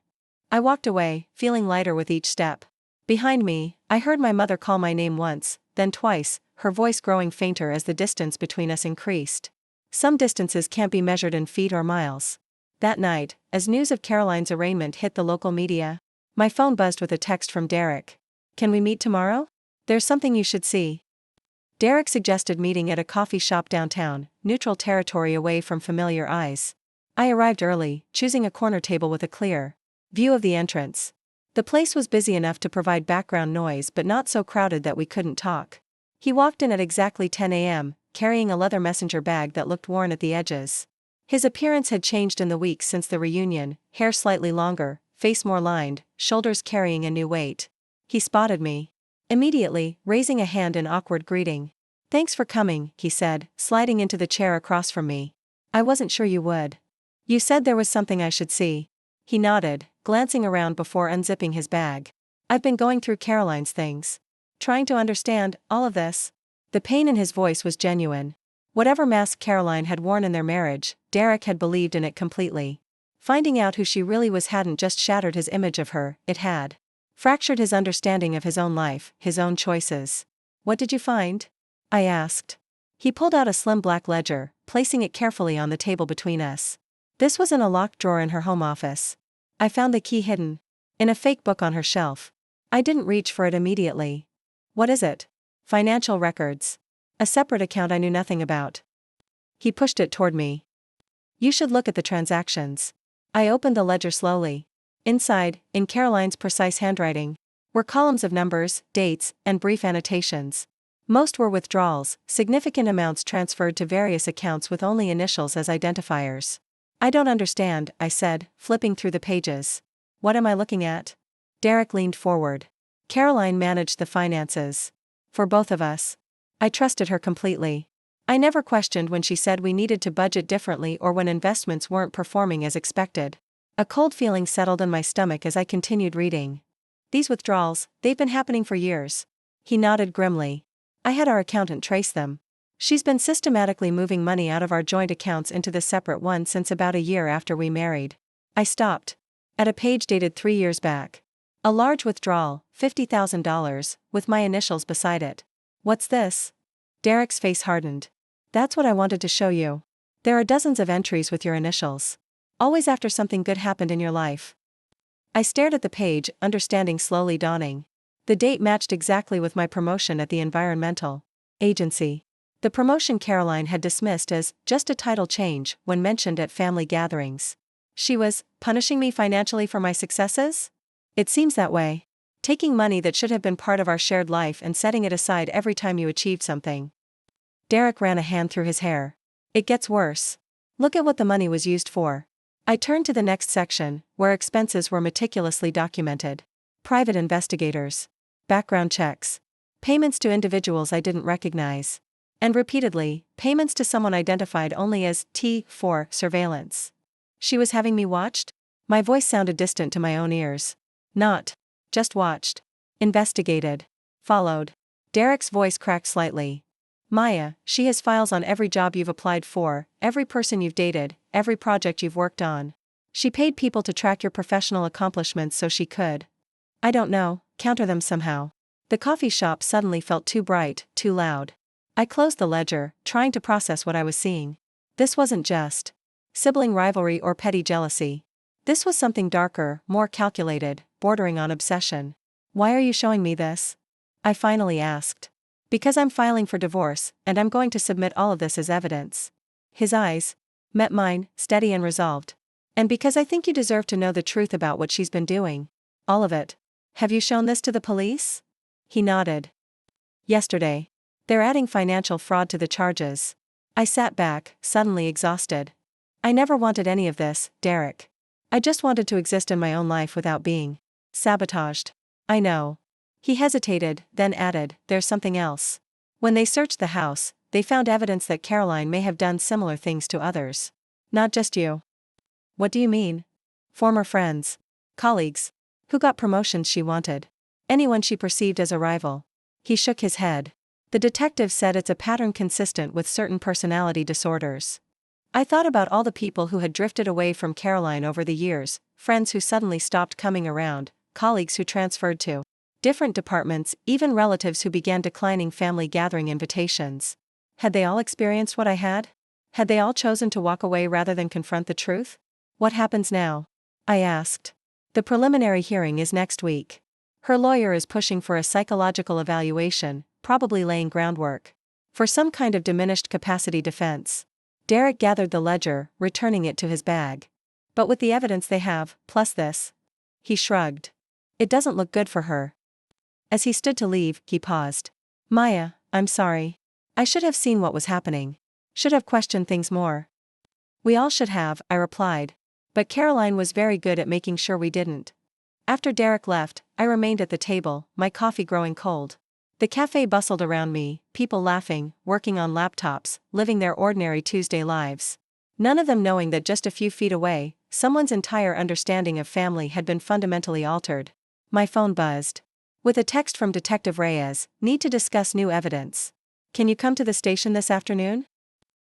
I walked away, feeling lighter with each step. Behind me, I heard my mother call my name once, then twice, her voice growing fainter as the distance between us increased. Some distances can't be measured in feet or miles. That night, as news of Caroline's arraignment hit the local media, my phone buzzed with a text from Derek. Can we meet tomorrow? There's something you should see. Derek suggested meeting at a coffee shop downtown, neutral territory away from familiar eyes. I arrived early, choosing a corner table with a clear view of the entrance. The place was busy enough to provide background noise but not so crowded that we couldn't talk. He walked in at exactly 10 a.m., carrying a leather messenger bag that looked worn at the edges. His appearance had changed in the weeks since the reunion, hair slightly longer, face more lined, shoulders carrying a new weight. He spotted me immediately, raising a hand in awkward greeting. "Thanks for coming," he said, sliding into the chair across from me. "I wasn't sure you would. You said there was something I should see." He nodded, glancing around before unzipping his bag. "I've been going through Caroline's things. Trying to understand all of this." The pain in his voice was genuine. Whatever mask Caroline had worn in their marriage, Derek had believed in it completely. Finding out who she really was hadn't just shattered his image of her, it had fractured his understanding of his own life, his own choices. "What did you find?" I asked. He pulled out a slim black ledger, placing it carefully on the table between us. This was in a locked drawer in her home office. I found the key hidden in a fake book on her shelf. I didn't reach for it immediately. "What is it?" "Financial records. A separate account I knew nothing about." He pushed it toward me. "You should look at the transactions." I opened the ledger slowly. Inside, in Caroline's precise handwriting, were columns of numbers, dates, and brief annotations. Most were withdrawals, significant amounts transferred to various accounts with only initials as identifiers. "I don't understand," I said, flipping through the pages. "What am I looking at?" Derek leaned forward. "Caroline managed the finances. For both of us. I trusted her completely. I never questioned when she said we needed to budget differently or when investments weren't performing as expected." A cold feeling settled in my stomach as I continued reading. "These withdrawals, they've been happening for years." He nodded grimly. "I had our accountant trace them. She's been systematically moving money out of our joint accounts into the separate one since about a year after we married." I stopped at a page dated 3 years back. A large withdrawal, $50,000, with my initials beside it. "What's this?" Derek's face hardened. "That's what I wanted to show you. There are dozens of entries with your initials. Always after something good happened in your life." I stared at the page, understanding slowly dawning. The date matched exactly with my promotion at the environmental agency. The promotion Caroline had dismissed as just a title change when mentioned at family gatherings. She was punishing me financially for my successes? It seems that way. Taking money that should have been part of our shared life and setting it aside every time you achieved something. Derek ran a hand through his hair. "It gets worse. Look at what the money was used for." I turned to the next section, where expenses were meticulously documented. Private investigators. Background checks. Payments to individuals I didn't recognize. And repeatedly, payments to someone identified only as T for surveillance. She was having me watched? My voice sounded distant to my own ears. Not just watched. Investigated. Followed. Derek's voice cracked slightly. "Maya, she has files on every job you've applied for, every person you've dated, every project you've worked on. She paid people to track your professional accomplishments so she could, I don't know, counter them somehow." The coffee shop suddenly felt too bright, too loud. I closed the ledger, trying to process what I was seeing. This wasn't just sibling rivalry or petty jealousy. This was something darker, more calculated, bordering on obsession. "Why are you showing me this?" I finally asked. "Because I'm filing for divorce, and I'm going to submit all of this as evidence." His eyes met mine, steady and resolved. "And because I think you deserve to know the truth about what she's been doing. All of it. Have you shown this to the police?" He nodded. "Yesterday. They're adding financial fraud to the charges." I sat back, suddenly exhausted. I never wanted any of this, Derek. I just wanted to exist in my own life without being sabotaged. "I know." He hesitated, then added, "There's something else. When they searched the house, they found evidence that Caroline may have done similar things to others. Not just you." "What do you mean?" "Former friends. Colleagues. Who got promotions she wanted. Anyone she perceived as a rival." He shook his head. "The detective said it's a pattern consistent with certain personality disorders." I thought about all the people who had drifted away from Caroline over the years, friends who suddenly stopped coming around, colleagues who transferred to different departments, even relatives who began declining family gathering invitations. Had they all experienced what I had? Had they all chosen to walk away rather than confront the truth? "What happens now?" I asked. "The preliminary hearing is next week. Her lawyer is pushing for a psychological evaluation, probably laying groundwork for some kind of diminished capacity defense." Derek gathered the ledger, returning it to his bag. But with the evidence they have, plus this. He shrugged. It doesn't look good for her. As he stood to leave, he paused. Maya, I'm sorry. I should have seen what was happening. Should have questioned things more. We all should have, I replied. But Caroline was very good at making sure we didn't. After Derek left, I remained at the table, my coffee growing cold. The cafe bustled around me, people laughing, working on laptops, living their ordinary Tuesday lives. None of them knowing that just a few feet away, someone's entire understanding of family had been fundamentally altered. My phone buzzed. With a text from Detective Reyes, need to discuss new evidence. Can you come to the station this afternoon?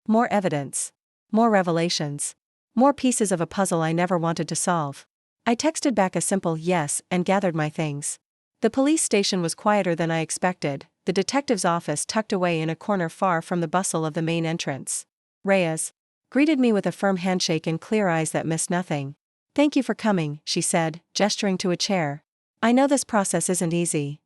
More evidence. More revelations. More pieces of a puzzle I never wanted to solve. I texted back a simple yes and gathered my things. The police station was quieter than I expected, the detective's office tucked away in a corner far from the bustle of the main entrance. Reyes greeted me with a firm handshake and clear eyes that missed nothing. Thank you for coming, she said, gesturing to a chair. I know this process isn't easy.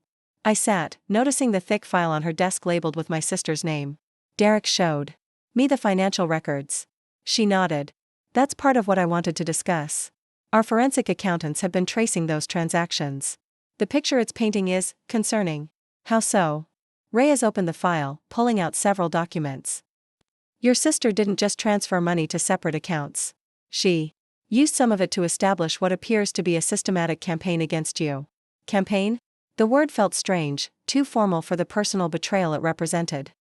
I sat, noticing the thick file on her desk labeled with my sister's name. Derek showed me the financial records. She nodded. That's part of what I wanted to discuss. Our forensic accountants have been tracing those transactions. The picture it's painting is concerning. How so? Reyes opened the file, pulling out several documents. Your sister didn't just transfer money to separate accounts. She used some of it to establish what appears to be a systematic campaign against you. Campaign? The word felt strange, too formal for the personal betrayal it represented.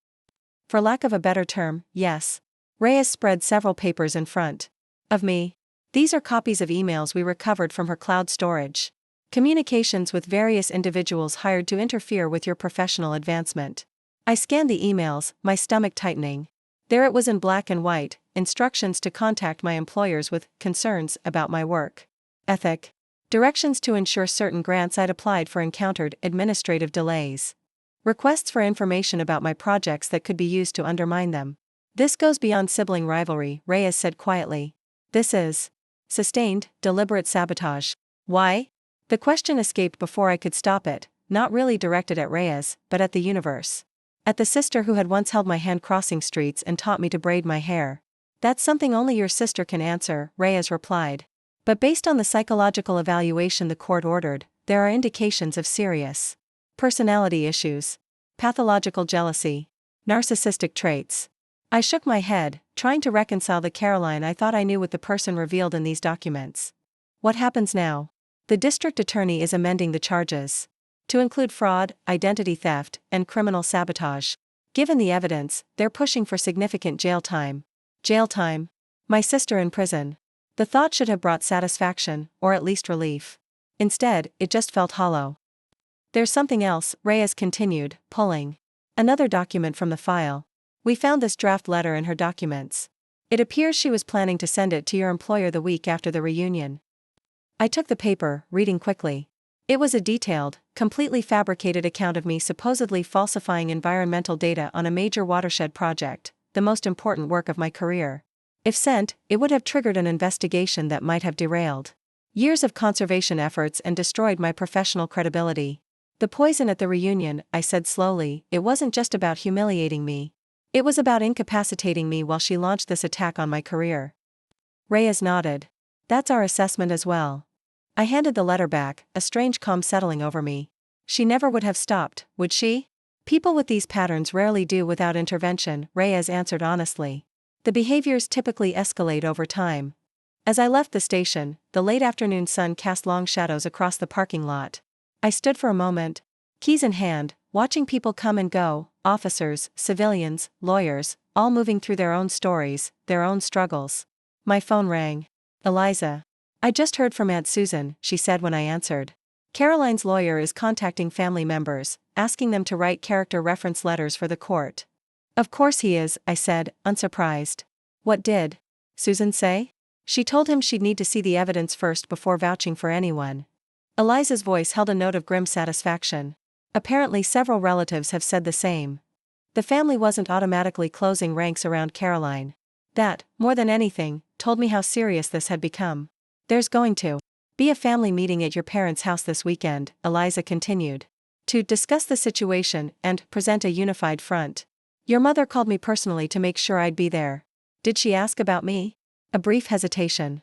For lack of a better term, yes. Reyes spread several papers in front of me. These are copies of emails we recovered from her cloud storage. Communications with various individuals hired to interfere with your professional advancement. I scanned the emails, my stomach tightening. There it was in black and white, instructions to contact my employers with concerns about my work ethic. Directions to ensure certain grants I'd applied for encountered administrative delays. Requests for information about my projects that could be used to undermine them. This goes beyond sibling rivalry, Reyes said quietly. This is sustained, deliberate sabotage. Why? The question escaped before I could stop it, not really directed at Reyes, but at the universe. At the sister who had once held my hand crossing streets and taught me to braid my hair. That's something only your sister can answer, Reyes replied. But based on the psychological evaluation the court ordered, there are indications of serious personality issues, pathological jealousy, narcissistic traits. I shook my head, trying to reconcile the Caroline I thought I knew with the person revealed in these documents. What happens now? The district attorney is amending the charges to include fraud, identity theft, and criminal sabotage. Given the evidence, they're pushing for significant jail time. Jail time? My sister in prison. The thought should have brought satisfaction, or at least relief. Instead, it just felt hollow. There's something else, Reyes continued, pulling another document from the file. We found this draft letter in her documents. It appears she was planning to send it to your employer the week after the reunion. I took the paper, reading quickly. It was a detailed, completely fabricated account of me supposedly falsifying environmental data on a major watershed project, the most important work of my career. If sent, it would have triggered an investigation that might have derailed years of conservation efforts and destroyed my professional credibility. The poison at the reunion, I said slowly, it wasn't just about humiliating me. It was about incapacitating me while she launched this attack on my career. Reyes nodded. That's our assessment as well. I handed the letter back, a strange calm settling over me. She never would have stopped, would she? People with these patterns rarely do without intervention, Reyes answered honestly. The behaviors typically escalate over time. As I left the station, the late afternoon sun cast long shadows across the parking lot. I stood for a moment, keys in hand, watching people come and go, officers, civilians, lawyers, all moving through their own stories, their own struggles. My phone rang. Eliza. I just heard from Aunt Susan, she said when I answered. Caroline's lawyer is contacting family members, asking them to write character reference letters for the court. Of course he is, I said, unsurprised. What did Susan say? She told him she'd need to see the evidence first before vouching for anyone. Eliza's voice held a note of grim satisfaction. Apparently several relatives have said the same. The family wasn't automatically closing ranks around Caroline. That, more than anything, told me how serious this had become. There's going to be a family meeting at your parents' house this weekend, Eliza continued. To discuss the situation and present a unified front. Your mother called me personally to make sure I'd be there. Did she ask about me? A brief hesitation.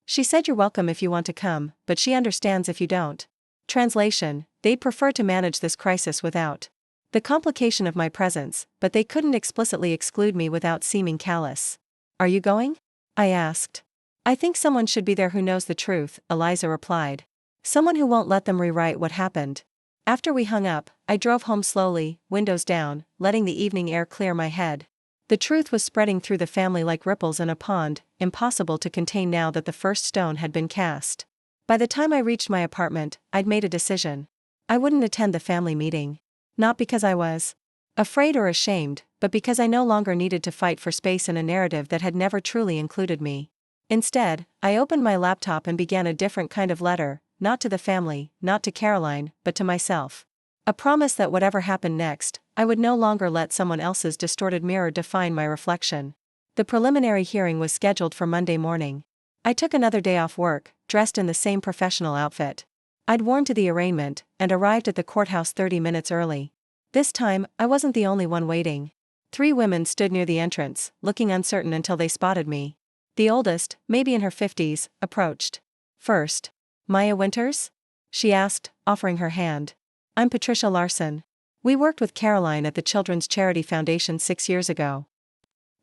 She said you're welcome if you want to come, but she understands if you don't. Translation: they'd prefer to manage this crisis without the complication of my presence, but they couldn't explicitly exclude me without seeming callous. Are you going? I asked. I think someone should be there who knows the truth, Eliza replied. Someone who won't let them rewrite what happened. After we hung up, I drove home slowly, windows down, letting the evening air clear my head. The truth was spreading through the family like ripples in a pond, impossible to contain now that the first stone had been cast. By the time I reached my apartment, I'd made a decision. I wouldn't attend the family meeting. Not because I was afraid or ashamed, but because I no longer needed to fight for space in a narrative that had never truly included me. Instead, I opened my laptop and began a different kind of letter, not to the family, not to Caroline, but to myself. A promise that whatever happened next, I would no longer let someone else's distorted mirror define my reflection. The preliminary hearing was scheduled for Monday morning. I took another day off work, dressed in the same professional outfit I'd worn to the arraignment, and arrived at the courthouse 30 minutes early. This time, I wasn't the only one waiting. 3 women stood near the entrance, looking uncertain until they spotted me. The oldest, maybe in her 50s, approached. First. Maya Winters? She asked, offering her hand. I'm Patricia Larson. We worked with Caroline at the Children's Charity Foundation 6 years ago.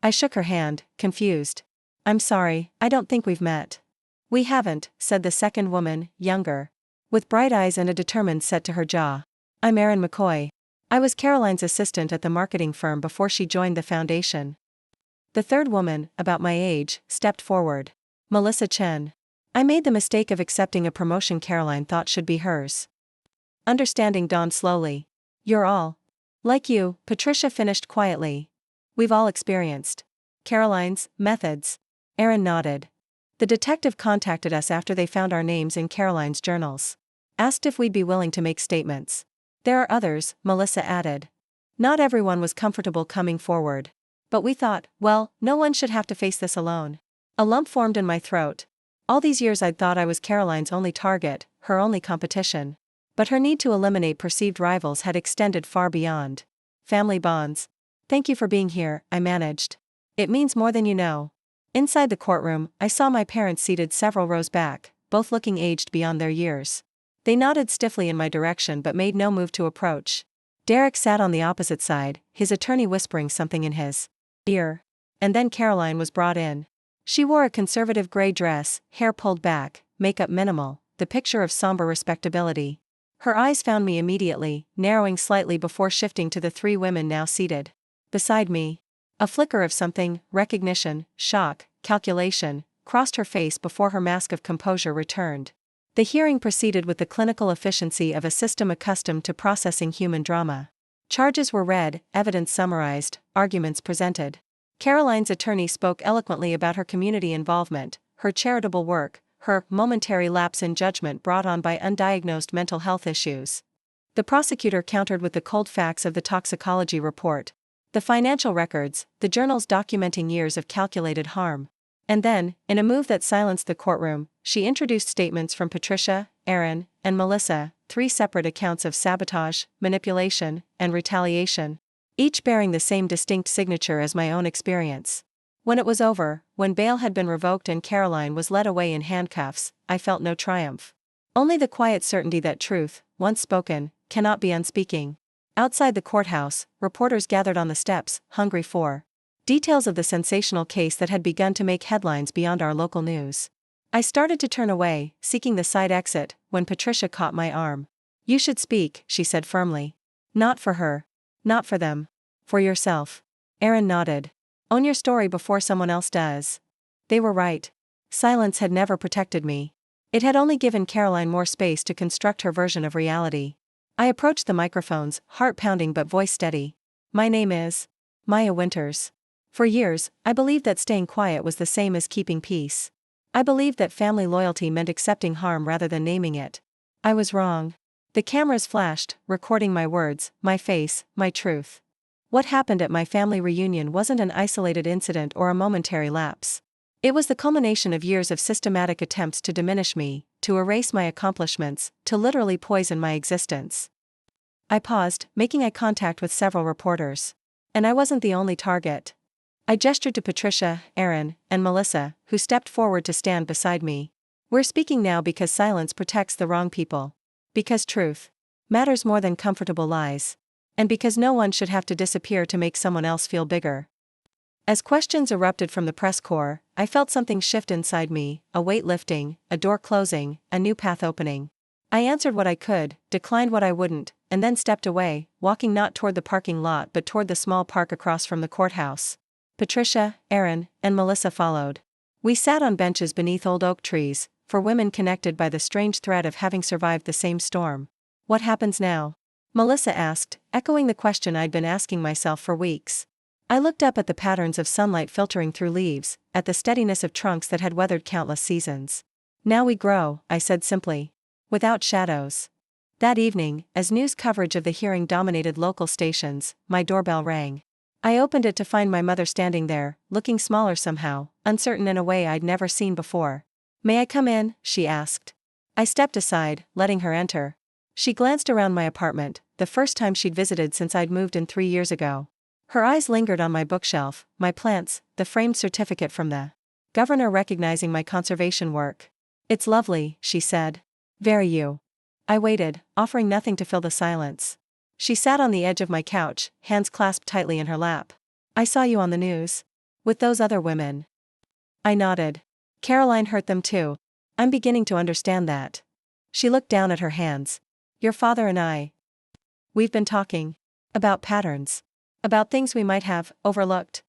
I shook her hand, confused. I'm sorry, I don't think we've met. We haven't, said the second woman, younger, with bright eyes and a determined set to her jaw. I'm Erin McCoy. I was Caroline's assistant at the marketing firm before she joined the foundation. The third woman, about my age, stepped forward. Melissa Chen. I made the mistake of accepting a promotion Caroline thought should be hers. Understanding dawned slowly. You're all like you, Patricia finished quietly. We've all experienced Caroline's methods. Erin nodded. The detective contacted us after they found our names in Caroline's journals. Asked if we'd be willing to make statements. There are others, Melissa added. Not everyone was comfortable coming forward. But we thought, well, no one should have to face this alone. A lump formed in my throat. All these years I'd thought I was Caroline's only target, her only competition. But her need to eliminate perceived rivals had extended far beyond family bonds. Thank you for being here, I managed. It means more than you know. Inside the courtroom, I saw my parents seated several rows back, both looking aged beyond their years. They nodded stiffly in my direction but made no move to approach. Derek sat on the opposite side, his attorney whispering something in his ear. And then Caroline was brought in. She wore a conservative gray dress, hair pulled back, makeup minimal, the picture of somber respectability. Her eyes found me immediately, narrowing slightly before shifting to the 3 women now seated beside me. A flicker of something, recognition, shock, calculation, crossed her face before her mask of composure returned. The hearing proceeded with the clinical efficiency of a system accustomed to processing human drama. Charges were read, evidence summarized, arguments presented. Caroline's attorney spoke eloquently about her community involvement, her charitable work, her momentary lapse in judgment brought on by undiagnosed mental health issues. The prosecutor countered with the cold facts of the toxicology report, the financial records, the journals documenting years of calculated harm. And then, in a move that silenced the courtroom, she introduced statements from Patricia, Erin, and Melissa, 3 separate accounts of sabotage, manipulation, and retaliation, each bearing the same distinct signature as my own experience. When it was over, when bail had been revoked and Caroline was led away in handcuffs, I felt no triumph. Only the quiet certainty that truth, once spoken, cannot be unspeaking. Outside the courthouse, reporters gathered on the steps, hungry for details of the sensational case that had begun to make headlines beyond our local news. I started to turn away, seeking the side exit, when Patricia caught my arm. You should speak, she said firmly. Not for her. Not for them. For yourself. Erin nodded. Own your story before someone else does. They were right. Silence had never protected me. It had only given Caroline more space to construct her version of reality. I approached the microphones, heart pounding but voice steady. My name is Maya Winters. For years, I believed that staying quiet was the same as keeping peace. I believed that family loyalty meant accepting harm rather than naming it. I was wrong. The cameras flashed, recording my words, my face, my truth. What happened at my family reunion wasn't an isolated incident or a momentary lapse. It was the culmination of years of systematic attempts to diminish me, to erase my accomplishments, to literally poison my existence. I paused, making eye contact with several reporters. And I wasn't the only target. I gestured to Patricia, Aaron, and Melissa, who stepped forward to stand beside me. We're speaking now because silence protects the wrong people. Because truth matters more than comfortable lies. And because no one should have to disappear to make someone else feel bigger. As questions erupted from the press corps, I felt something shift inside me, a weight lifting, a door closing, a new path opening. I answered what I could, declined what I wouldn't, and then stepped away, walking not toward the parking lot but toward the small park across from the courthouse. Patricia, Aaron, and Melissa followed. We sat on benches beneath old oak trees, for women connected by the strange thread of having survived the same storm. What happens now? Melissa asked, echoing the question I'd been asking myself for weeks. I looked up at the patterns of sunlight filtering through leaves, at the steadiness of trunks that had weathered countless seasons. Now we grow, I said simply. Without shadows. That evening, as news coverage of the hearing dominated local stations, my doorbell rang. I opened it to find my mother standing there, looking smaller somehow, uncertain in a way I'd never seen before. "May I come in?" she asked. I stepped aside, letting her enter. She glanced around my apartment, the first time she'd visited since I'd moved in 3 years ago. Her eyes lingered on my bookshelf, my plants, the framed certificate from the governor recognizing my conservation work. "It's lovely," she said. "Very you." I waited, offering nothing to fill the silence. She sat on the edge of my couch, hands clasped tightly in her lap. "I saw you on the news. With those other women." I nodded. "Caroline hurt them too. I'm beginning to understand that." She looked down at her hands. "Your father and we've been talking. About patterns. About things we might have overlooked."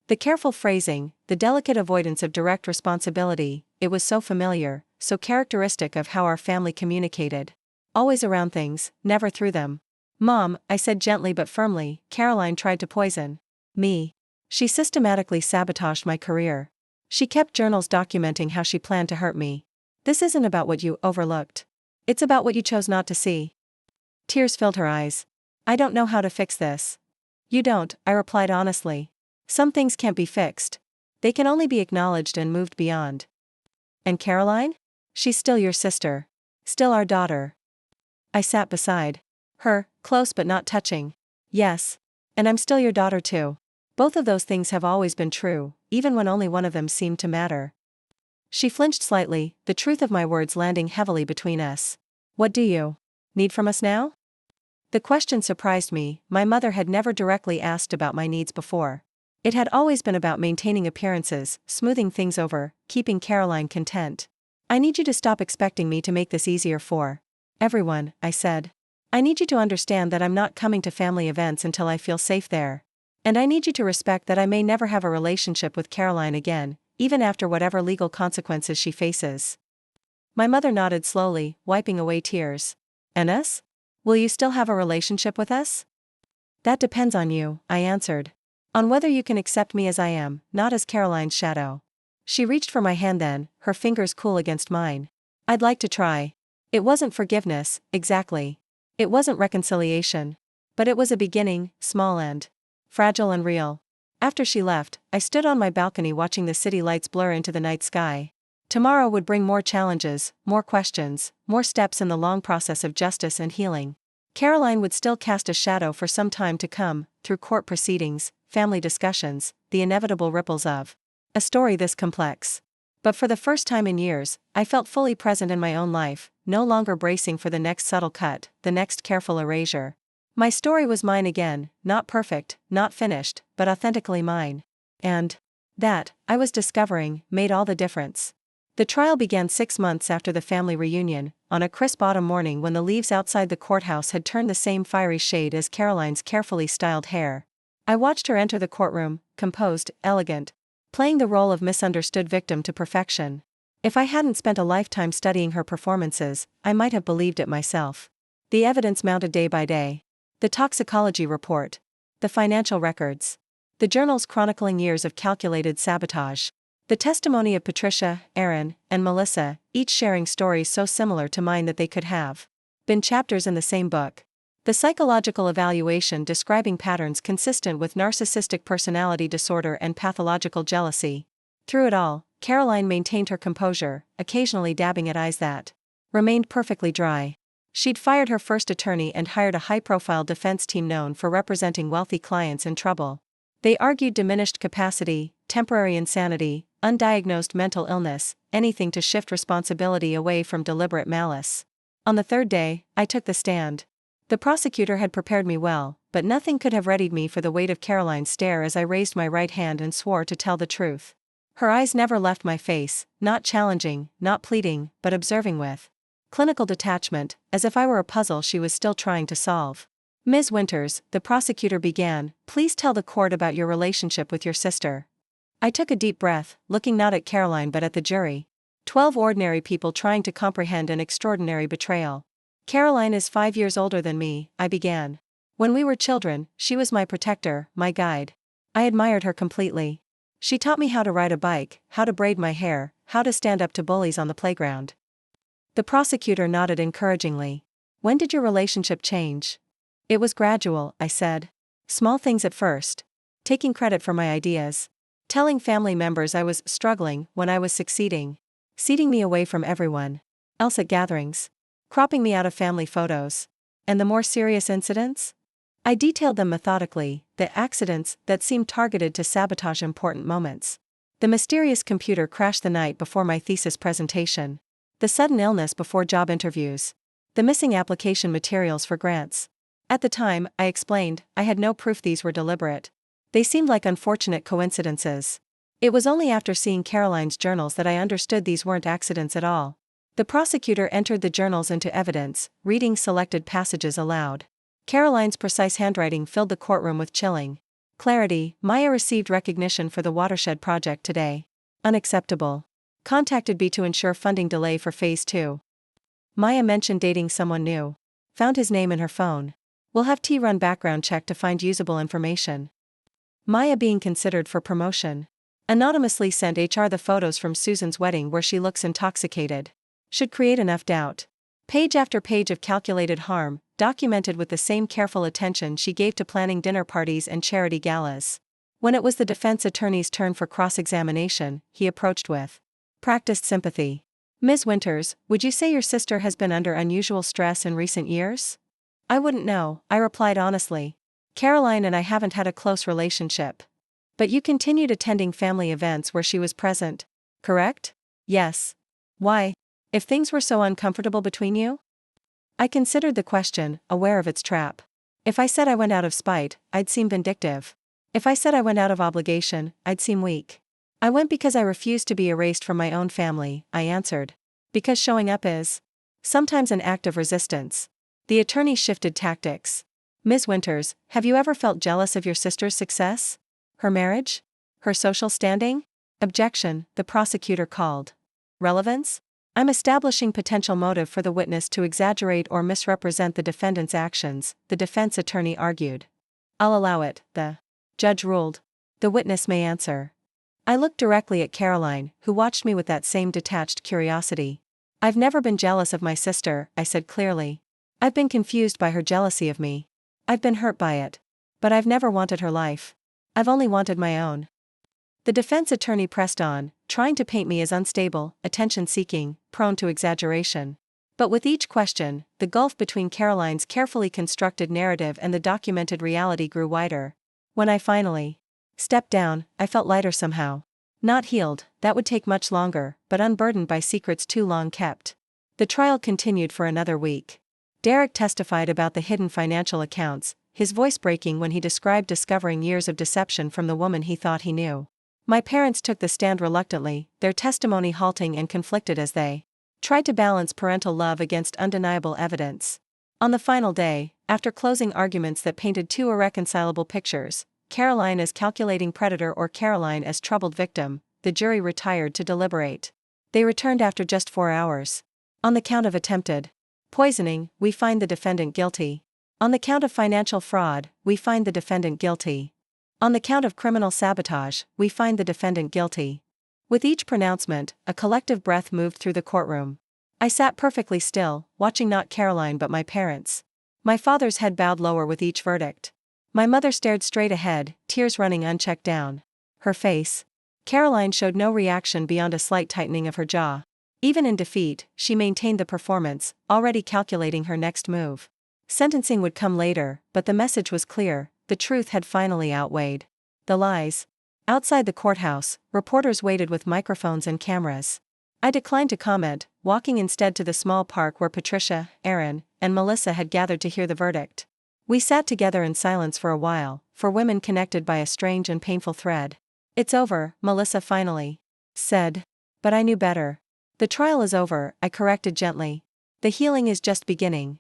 The careful phrasing, the delicate avoidance of direct responsibility, it was so familiar, so characteristic of how our family communicated. Always around things, never through them. "Mom," I said gently but firmly, "Caroline tried to poison me. She systematically sabotaged my career. She kept journals documenting how she planned to hurt me. This isn't about what you overlooked. It's about what you chose not to see." Tears filled her eyes. "I don't know how to fix this." "You don't," I replied honestly. "Some things can't be fixed. They can only be acknowledged and moved beyond." "And Caroline? She's still your sister. Still our daughter." I sat beside her, close but not touching. "Yes. And I'm still your daughter too. Both of those things have always been true, even when only one of them seemed to matter." She flinched slightly, the truth of my words landing heavily between us. "What do you need from us now?" The question surprised me. My mother had never directly asked about my needs before. It had always been about maintaining appearances, smoothing things over, keeping Caroline content. "I need you to stop expecting me to make this easier for everyone," I said. "I need you to understand that I'm not coming to family events until I feel safe there. And I need you to respect that I may never have a relationship with Caroline again, even after whatever legal consequences she faces." My mother nodded slowly, wiping away tears. "And us? Will you still have a relationship with us?" "That depends on you," I answered. "On whether you can accept me as I am, not as Caroline's shadow." She reached for my hand then, her fingers cool against mine. "I'd like to try." It wasn't forgiveness, exactly. It wasn't reconciliation. But it was a beginning, small and fragile and real. After she left, I stood on my balcony watching the city lights blur into the night sky. Tomorrow would bring more challenges, more questions, more steps in the long process of justice and healing. Caroline would still cast a shadow for some time to come, through court proceedings, family discussions, the inevitable ripples of a story this complex. But for the first time in years, I felt fully present in my own life, no longer bracing for the next subtle cut, the next careful erasure. My story was mine again, not perfect, not finished, but authentically mine. And that, I was discovering, made all the difference. The trial began 6 months after the family reunion, on a crisp autumn morning when the leaves outside the courthouse had turned the same fiery shade as Caroline's carefully styled hair. I watched her enter the courtroom, composed, elegant, playing the role of misunderstood victim to perfection. If I hadn't spent a lifetime studying her performances, I might have believed it myself. The evidence mounted day by day. The toxicology report. The financial records. The journals chronicling years of calculated sabotage. The testimony of Patricia, Aaron, and Melissa, each sharing stories so similar to mine that they could have been chapters in the same book. The psychological evaluation describing patterns consistent with narcissistic personality disorder and pathological jealousy. Through it all, Caroline maintained her composure, occasionally dabbing at eyes that remained perfectly dry. She'd fired her first attorney and hired a high-profile defense team known for representing wealthy clients in trouble. They argued diminished capacity, temporary insanity, undiagnosed mental illness, anything to shift responsibility away from deliberate malice. On the third day, I took the stand. The prosecutor had prepared me well, but nothing could have readied me for the weight of Caroline's stare as I raised my right hand and swore to tell the truth. Her eyes never left my face, not challenging, not pleading, but observing with clinical detachment, as if I were a puzzle she was still trying to solve. "Ms. Winters," the prosecutor began, "please tell the court about your relationship with your sister." I took a deep breath, looking not at Caroline but at the jury. 12 ordinary people trying to comprehend an extraordinary betrayal. "Caroline is 5 years older than me," I began. "When we were children, she was my protector, my guide. I admired her completely. She taught me how to ride a bike, how to braid my hair, how to stand up to bullies on the playground." The prosecutor nodded encouragingly. "When did your relationship change?" "It was gradual," I said. "Small things at first. Taking credit for my ideas. Telling family members I was struggling when I was succeeding. Seating me away from everyone else at gatherings. Cropping me out of family photos. And the more serious incidents?" I detailed them methodically, the accidents that seemed targeted to sabotage important moments. The mysterious computer crash the night before my thesis presentation. The sudden illness before job interviews. The missing application materials for grants. At the time, I explained, I had no proof these were deliberate. They seemed like unfortunate coincidences. It was only after seeing Caroline's journals that I understood these weren't accidents at all. The prosecutor entered the journals into evidence, reading selected passages aloud. Caroline's precise handwriting filled the courtroom with chilling clarity. "Maya received recognition for the watershed project today. Unacceptable. Contacted B to ensure funding delay for Phase 2. Maya mentioned dating someone new. Found his name in her phone. Will have T run background check to find usable information. Maya being considered for promotion. Anonymously sent HR the photos from Susan's wedding where she looks intoxicated. Should create enough doubt. Page after page of calculated harm, documented with the same careful attention she gave to planning dinner parties and charity galas." When it was the defense attorney's turn for cross-examination, he approached with practiced sympathy. "Ms. Winters, would you say your sister has been under unusual stress in recent years?" "I wouldn't know," I replied honestly. "Caroline and I haven't had a close relationship. But you continued attending family events where she was present, correct?" "Yes." "Why? If things were so uncomfortable between you?" I considered the question, aware of its trap. If I said I went out of spite, I'd seem vindictive. If I said I went out of obligation, I'd seem weak. "I went because I refused to be erased from my own family," I answered. "Because showing up is sometimes an act of resistance." The attorney shifted tactics. "Ms. Winters, have you ever felt jealous of your sister's success? Her marriage? Her social standing?" "Objection," the prosecutor called. "Relevance? I'm establishing potential motive for the witness to exaggerate or misrepresent the defendant's actions," the defense attorney argued. "I'll allow it," the judge ruled. "The witness may answer." I looked directly at Caroline, who watched me with that same detached curiosity. "I've never been jealous of my sister," I said clearly. "I've been confused by her jealousy of me. I've been hurt by it. But I've never wanted her life. I've only wanted my own." The defense attorney pressed on, trying to paint me as unstable, attention-seeking, prone to exaggeration. But with each question, the gulf between Caroline's carefully constructed narrative and the documented reality grew wider. When I finally stepped down, I felt lighter somehow. Not healed, that would take much longer, but unburdened by secrets too long kept. The trial continued for another week. Derek testified about the hidden financial accounts, his voice breaking when he described discovering years of deception from the woman he thought he knew. My parents took the stand reluctantly, their testimony halting and conflicted as they tried to balance parental love against undeniable evidence. On the final day, after closing arguments that painted two irreconcilable pictures, Caroline as calculating predator or Caroline as troubled victim, the jury retired to deliberate. They returned after just 4 hours. On the count of attempted poisoning, we find the defendant guilty. On the count of financial fraud, we find the defendant guilty. On the count of criminal sabotage, we find the defendant guilty. With each pronouncement, a collective breath moved through the courtroom. I sat perfectly still, watching not Caroline but my parents. My father's head bowed lower with each verdict. My mother stared straight ahead, tears running unchecked down her face. Caroline showed no reaction beyond a slight tightening of her jaw. Even in defeat, she maintained the performance, already calculating her next move. Sentencing would come later, but the message was clear, the truth had finally outweighed the lies. Outside the courthouse, reporters waited with microphones and cameras. I declined to comment, walking instead to the small park where Patricia, Aaron, and Melissa had gathered to hear the verdict. We sat together in silence for a while, for women connected by a strange and painful thread. "It's over," Melissa finally said. But I knew better. "The trial is over," I corrected gently. "The healing is just beginning."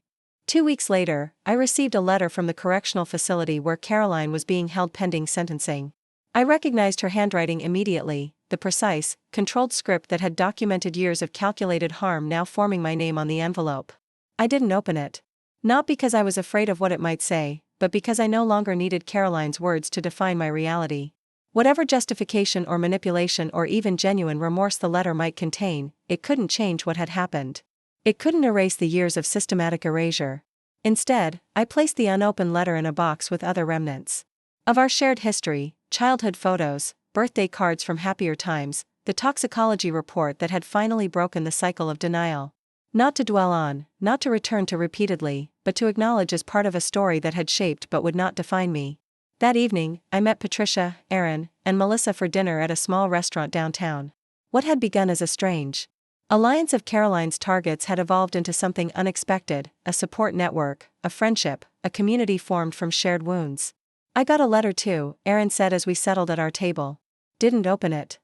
2 weeks later, I received a letter from the correctional facility where Caroline was being held pending sentencing. I recognized her handwriting immediately, the precise, controlled script that had documented years of calculated harm now forming my name on the envelope. I didn't open it. Not because I was afraid of what it might say, but because I no longer needed Caroline's words to define my reality. Whatever justification or manipulation or even genuine remorse the letter might contain, it couldn't change what had happened. It couldn't erase the years of systematic erasure. Instead, I placed the unopened letter in a box with other remnants of our shared history, childhood photos, birthday cards from happier times, the toxicology report that had finally broken the cycle of denial. Not to dwell on, not to return to repeatedly, but to acknowledge as part of a story that had shaped but would not define me. That evening, I met Patricia, Aaron, and Melissa for dinner at a small restaurant downtown. What had begun as a strange alliance of Caroline's targets had evolved into something unexpected, a support network, a friendship, a community formed from shared wounds. "I got a letter too," Aaron said as we settled at our table. "Didn't open it."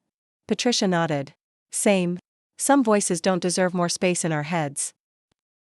Patricia nodded. "Same. Some voices don't deserve more space in our heads."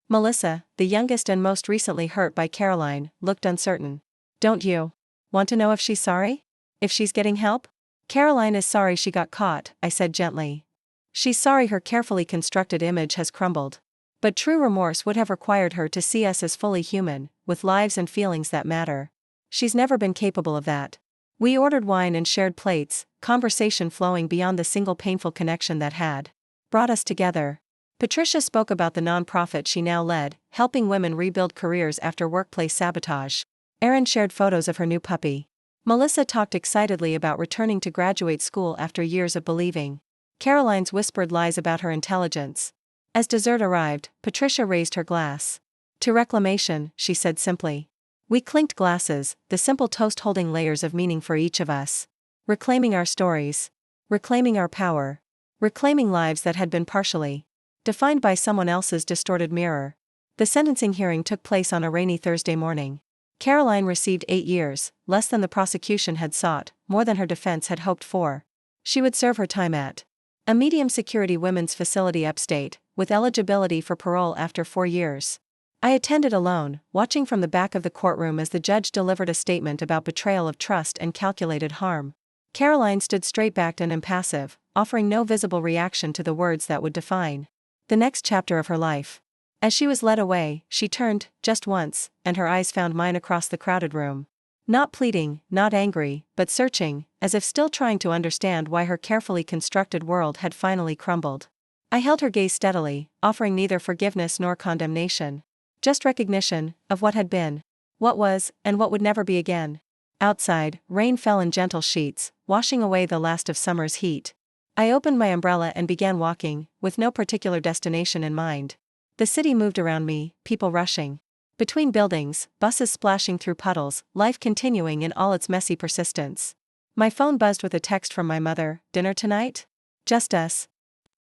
Melissa, the youngest and most recently hurt by Caroline, looked uncertain. "Don't you want to know if she's sorry? If she's getting help?" "Caroline is sorry she got caught," I said gently. "She's sorry her carefully constructed image has crumbled. But true remorse would have required her to see us as fully human, with lives and feelings that matter. She's never been capable of that." We ordered wine and shared plates, conversation flowing beyond the single painful connection that had brought us together. Patricia spoke about the nonprofit she now led, helping women rebuild careers after workplace sabotage. Aaron shared photos of her new puppy. Melissa talked excitedly about returning to graduate school after years of believing. Caroline's whispered lies about her intelligence. As dessert arrived, Patricia raised her glass. "To reclamation," she said simply. We clinked glasses, the simple toast holding layers of meaning for each of us. Reclaiming our stories. Reclaiming our power. Reclaiming lives that had been partially defined by someone else's distorted mirror. The sentencing hearing took place on a rainy Thursday morning. Caroline received 8 years, less than the prosecution had sought, more than her defense had hoped for. She would serve her time at a medium-security women's facility upstate, with eligibility for parole after 4 years. I attended alone, watching from the back of the courtroom as the judge delivered a statement about betrayal of trust and calculated harm. Caroline stood straight-backed and impassive, offering no visible reaction to the words that would define the next chapter of her life. As she was led away, she turned, just once, and her eyes found mine across the crowded room. Not pleading, not angry, but searching, as if still trying to understand why her carefully constructed world had finally crumbled. I held her gaze steadily, offering neither forgiveness nor condemnation. Just recognition of what had been, what was, and what would never be again. Outside, rain fell in gentle sheets, washing away the last of summer's heat. I opened my umbrella and began walking, with no particular destination in mind. The city moved around me, people rushing between buildings, buses splashing through puddles, life continuing in all its messy persistence. My phone buzzed with a text from my mother. "Dinner tonight? Just us."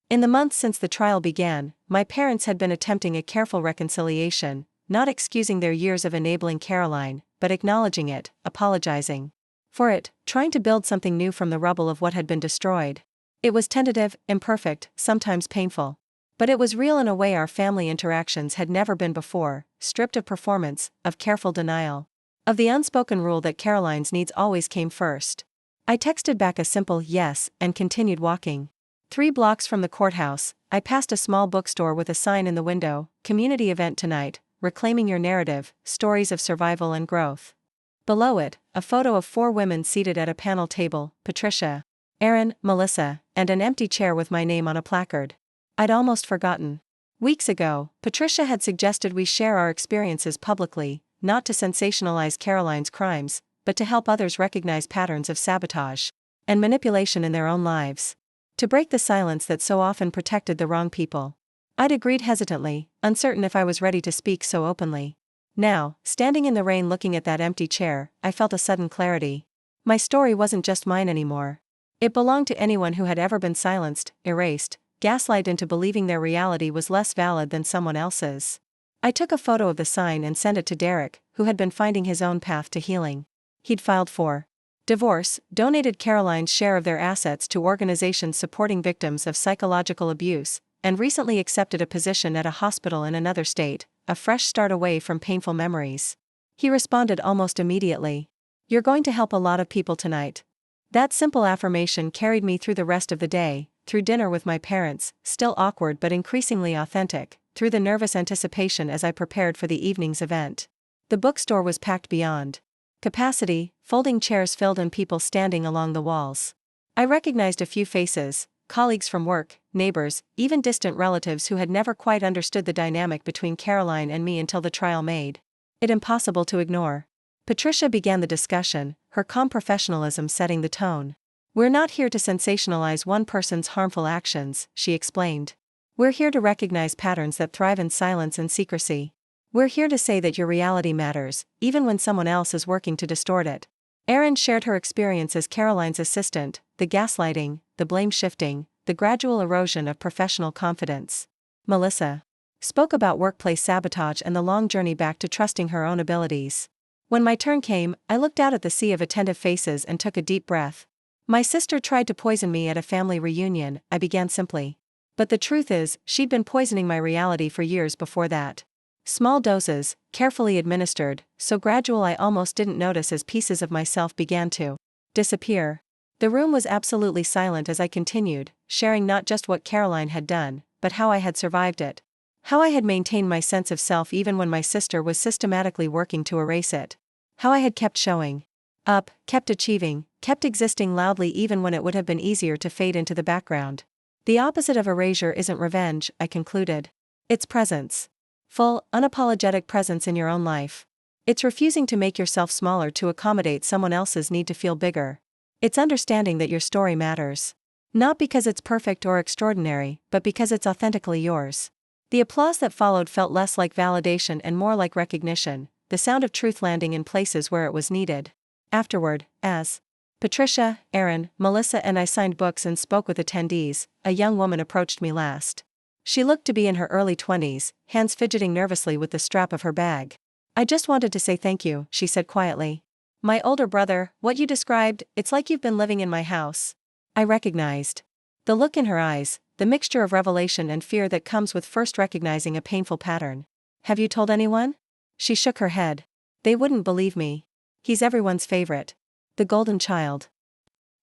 In the months since the trial began, my parents had been attempting a careful reconciliation, not excusing their years of enabling Caroline, but acknowledging it, apologizing for it, trying to build something new from the rubble of what had been destroyed. It was tentative, imperfect, sometimes painful. But it was real in a way our family interactions had never been before, stripped of performance, of careful denial, of the unspoken rule that Caroline's needs always came first. I texted back a simple yes and continued walking. 3 blocks from the courthouse, I passed a small bookstore with a sign in the window, "Community event tonight, reclaiming your narrative, stories of survival and growth." Below it, a photo of 4 women seated at a panel table, Patricia, Aaron, Melissa, and an empty chair with my name on a placard. I'd almost forgotten. Weeks ago, Patricia had suggested we share our experiences publicly, not to sensationalize Caroline's crimes, but to help others recognize patterns of sabotage and manipulation in their own lives. To break the silence that so often protected the wrong people. I'd agreed hesitantly, uncertain if I was ready to speak so openly. Now, standing in the rain looking at that empty chair, I felt a sudden clarity. My story wasn't just mine anymore. It belonged to anyone who had ever been silenced, erased, gaslighted into believing their reality was less valid than someone else's. I took a photo of the sign and sent it to Derek, who had been finding his own path to healing. He'd filed for divorce, donated Caroline's share of their assets to organizations supporting victims of psychological abuse, and recently accepted a position at a hospital in another state, a fresh start away from painful memories. He responded almost immediately. "You're going to help a lot of people tonight." That simple affirmation carried me through the rest of the day, through dinner with my parents, still awkward but increasingly authentic, through the nervous anticipation as I prepared for the evening's event. The bookstore was packed beyond capacity, folding chairs filled and people standing along the walls. I recognized a few faces, colleagues from work, neighbors, even distant relatives who had never quite understood the dynamic between Caroline and me until the trial made it impossible to ignore. Patricia began the discussion, her calm professionalism setting the tone. "We're not here to sensationalize one person's harmful actions," she explained. "We're here to recognize patterns that thrive in silence and secrecy. We're here to say that your reality matters, even when someone else is working to distort it." Erin shared her experience as Caroline's assistant, the gaslighting, the blame shifting, the gradual erosion of professional confidence. Melissa spoke about workplace sabotage and the long journey back to trusting her own abilities. When my turn came, I looked out at the sea of attentive faces and took a deep breath. "My sister tried to poison me at a family reunion," I began simply. But the truth is, she'd been poisoning my reality for years before that. Small doses, carefully administered, so gradual I almost didn't notice as pieces of myself began to disappear. The room was absolutely silent as I continued, sharing not just what Caroline had done, but how I had survived it. How I had maintained my sense of self even when my sister was systematically working to erase it. How I had kept showing up, kept achieving, kept existing loudly even when it would have been easier to fade into the background. The opposite of erasure isn't revenge, I concluded. It's presence. Full, unapologetic presence in your own life. It's refusing to make yourself smaller to accommodate someone else's need to feel bigger. It's understanding that your story matters. Not because it's perfect or extraordinary, but because it's authentically yours. The applause that followed felt less like validation and more like recognition, the sound of truth landing in places where it was needed. Afterward, as Patricia, Erin, Melissa and I signed books and spoke with attendees, a young woman approached me last. She looked to be in her early 20s, hands fidgeting nervously with the strap of her bag. "I just wanted to say thank you," she said quietly. "My older brother, what you described, it's like you've been living in my house." I recognized the look in her eyes, the mixture of revelation and fear that comes with first recognizing a painful pattern. "Have you told anyone?" She shook her head. "They wouldn't believe me. He's everyone's favorite. The golden child."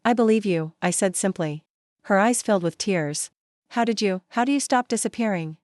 "I believe you," I said simply. Her eyes filled with tears. How do you stop disappearing?"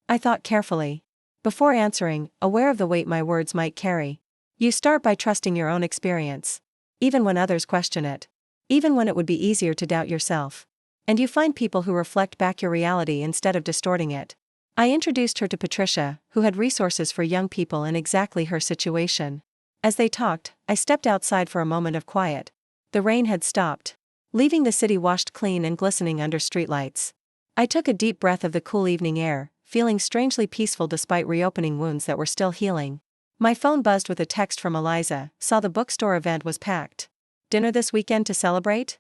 I thought carefully. Before answering, aware of the weight my words might carry. "You start by trusting your own experience. Even when others question it. Even when it would be easier to doubt yourself. And you find people who reflect back your reality instead of distorting it." I introduced her to Patricia, who had resources for young people in exactly her situation. As they talked, I stepped outside for a moment of quiet. The rain had stopped, leaving the city washed clean and glistening under streetlights. I took a deep breath of the cool evening air, feeling strangely peaceful despite reopening wounds that were still healing. My phone buzzed with a text from Eliza, saw the bookstore event was packed. "Dinner this weekend to celebrate?"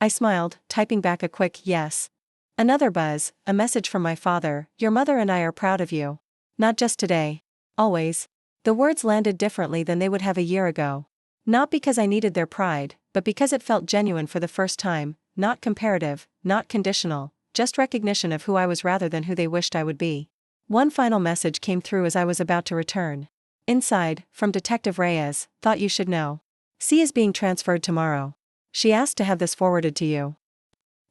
I smiled, typing back a quick yes. Another buzz, a message from my father, "Your mother and I are proud of you. Not just today. Always." The words landed differently than they would have a year ago. Not because I needed their pride, but because it felt genuine for the first time, not comparative, not conditional. Just recognition of who I was rather than who they wished I would be. One final message came through as I was about to return. Inside, from Detective Reyes, "Thought you should know. C is being transferred tomorrow. She asked to have this forwarded to you."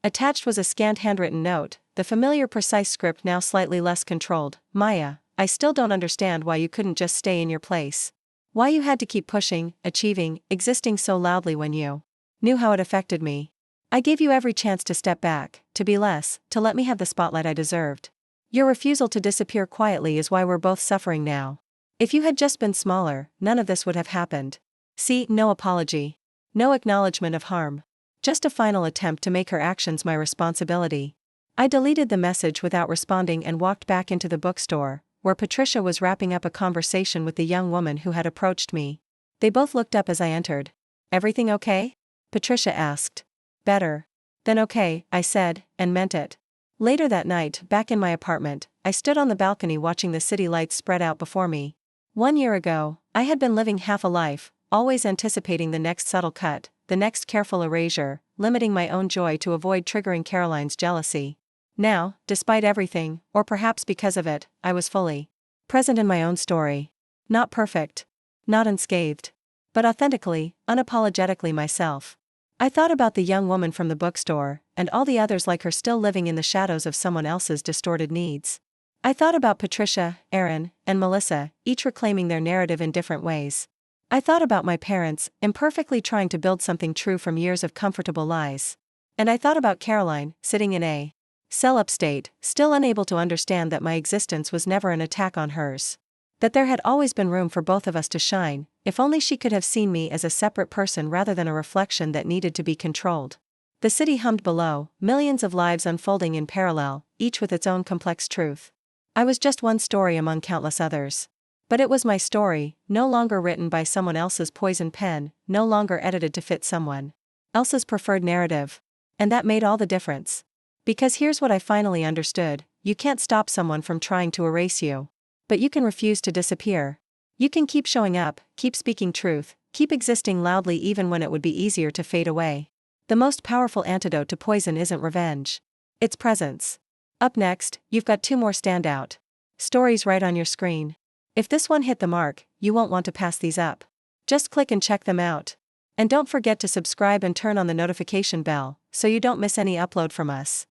Attached was a scanned handwritten note, the familiar precise script now slightly less controlled. "Maya, I still don't understand why you couldn't just stay in your place. Why you had to keep pushing, achieving, existing so loudly when you knew how it affected me. I gave you every chance to step back, to be less, to let me have the spotlight I deserved. Your refusal to disappear quietly is why we're both suffering now. If you had just been smaller, none of this would have happened." See, no apology. No acknowledgement of harm. Just a final attempt to make her actions my responsibility. I deleted the message without responding and walked back into the bookstore, where Patricia was wrapping up a conversation with the young woman who had approached me. They both looked up as I entered. Everything okay? Patricia asked. Better. Then okay, I said, and meant it. Later that night, back in my apartment, I stood on the balcony watching the city lights spread out before me. 1 year ago, I had been living half a life, always anticipating the next subtle cut, the next careful erasure, limiting my own joy to avoid triggering Caroline's jealousy. Now, despite everything, or perhaps because of it, I was fully present in my own story. Not perfect. Not unscathed. But authentically, unapologetically myself. I thought about the young woman from the bookstore, and all the others like her still living in the shadows of someone else's distorted needs. I thought about Patricia, Aaron, and Melissa, each reclaiming their narrative in different ways. I thought about my parents, imperfectly trying to build something true from years of comfortable lies. And I thought about Caroline, sitting in a cell upstate, still unable to understand that my existence was never an attack on hers. That there had always been room for both of us to shine, if only she could have seen me as a separate person rather than a reflection that needed to be controlled. The city hummed below, millions of lives unfolding in parallel, each with its own complex truth. I was just one story among countless others. But it was my story, no longer written by someone else's poisoned pen, no longer edited to fit someone else's preferred narrative. And that made all the difference. Because here's what I finally understood: you can't stop someone from trying to erase you. But you can refuse to disappear. You can keep showing up, keep speaking truth, keep existing loudly even when it would be easier to fade away. The most powerful antidote to poison isn't revenge. It's presence. Up next, you've got 2 more standout stories right on your screen. If this one hit the mark, you won't want to pass these up. Just click and check them out. And don't forget to subscribe and turn on the notification bell, so you don't miss any upload from us.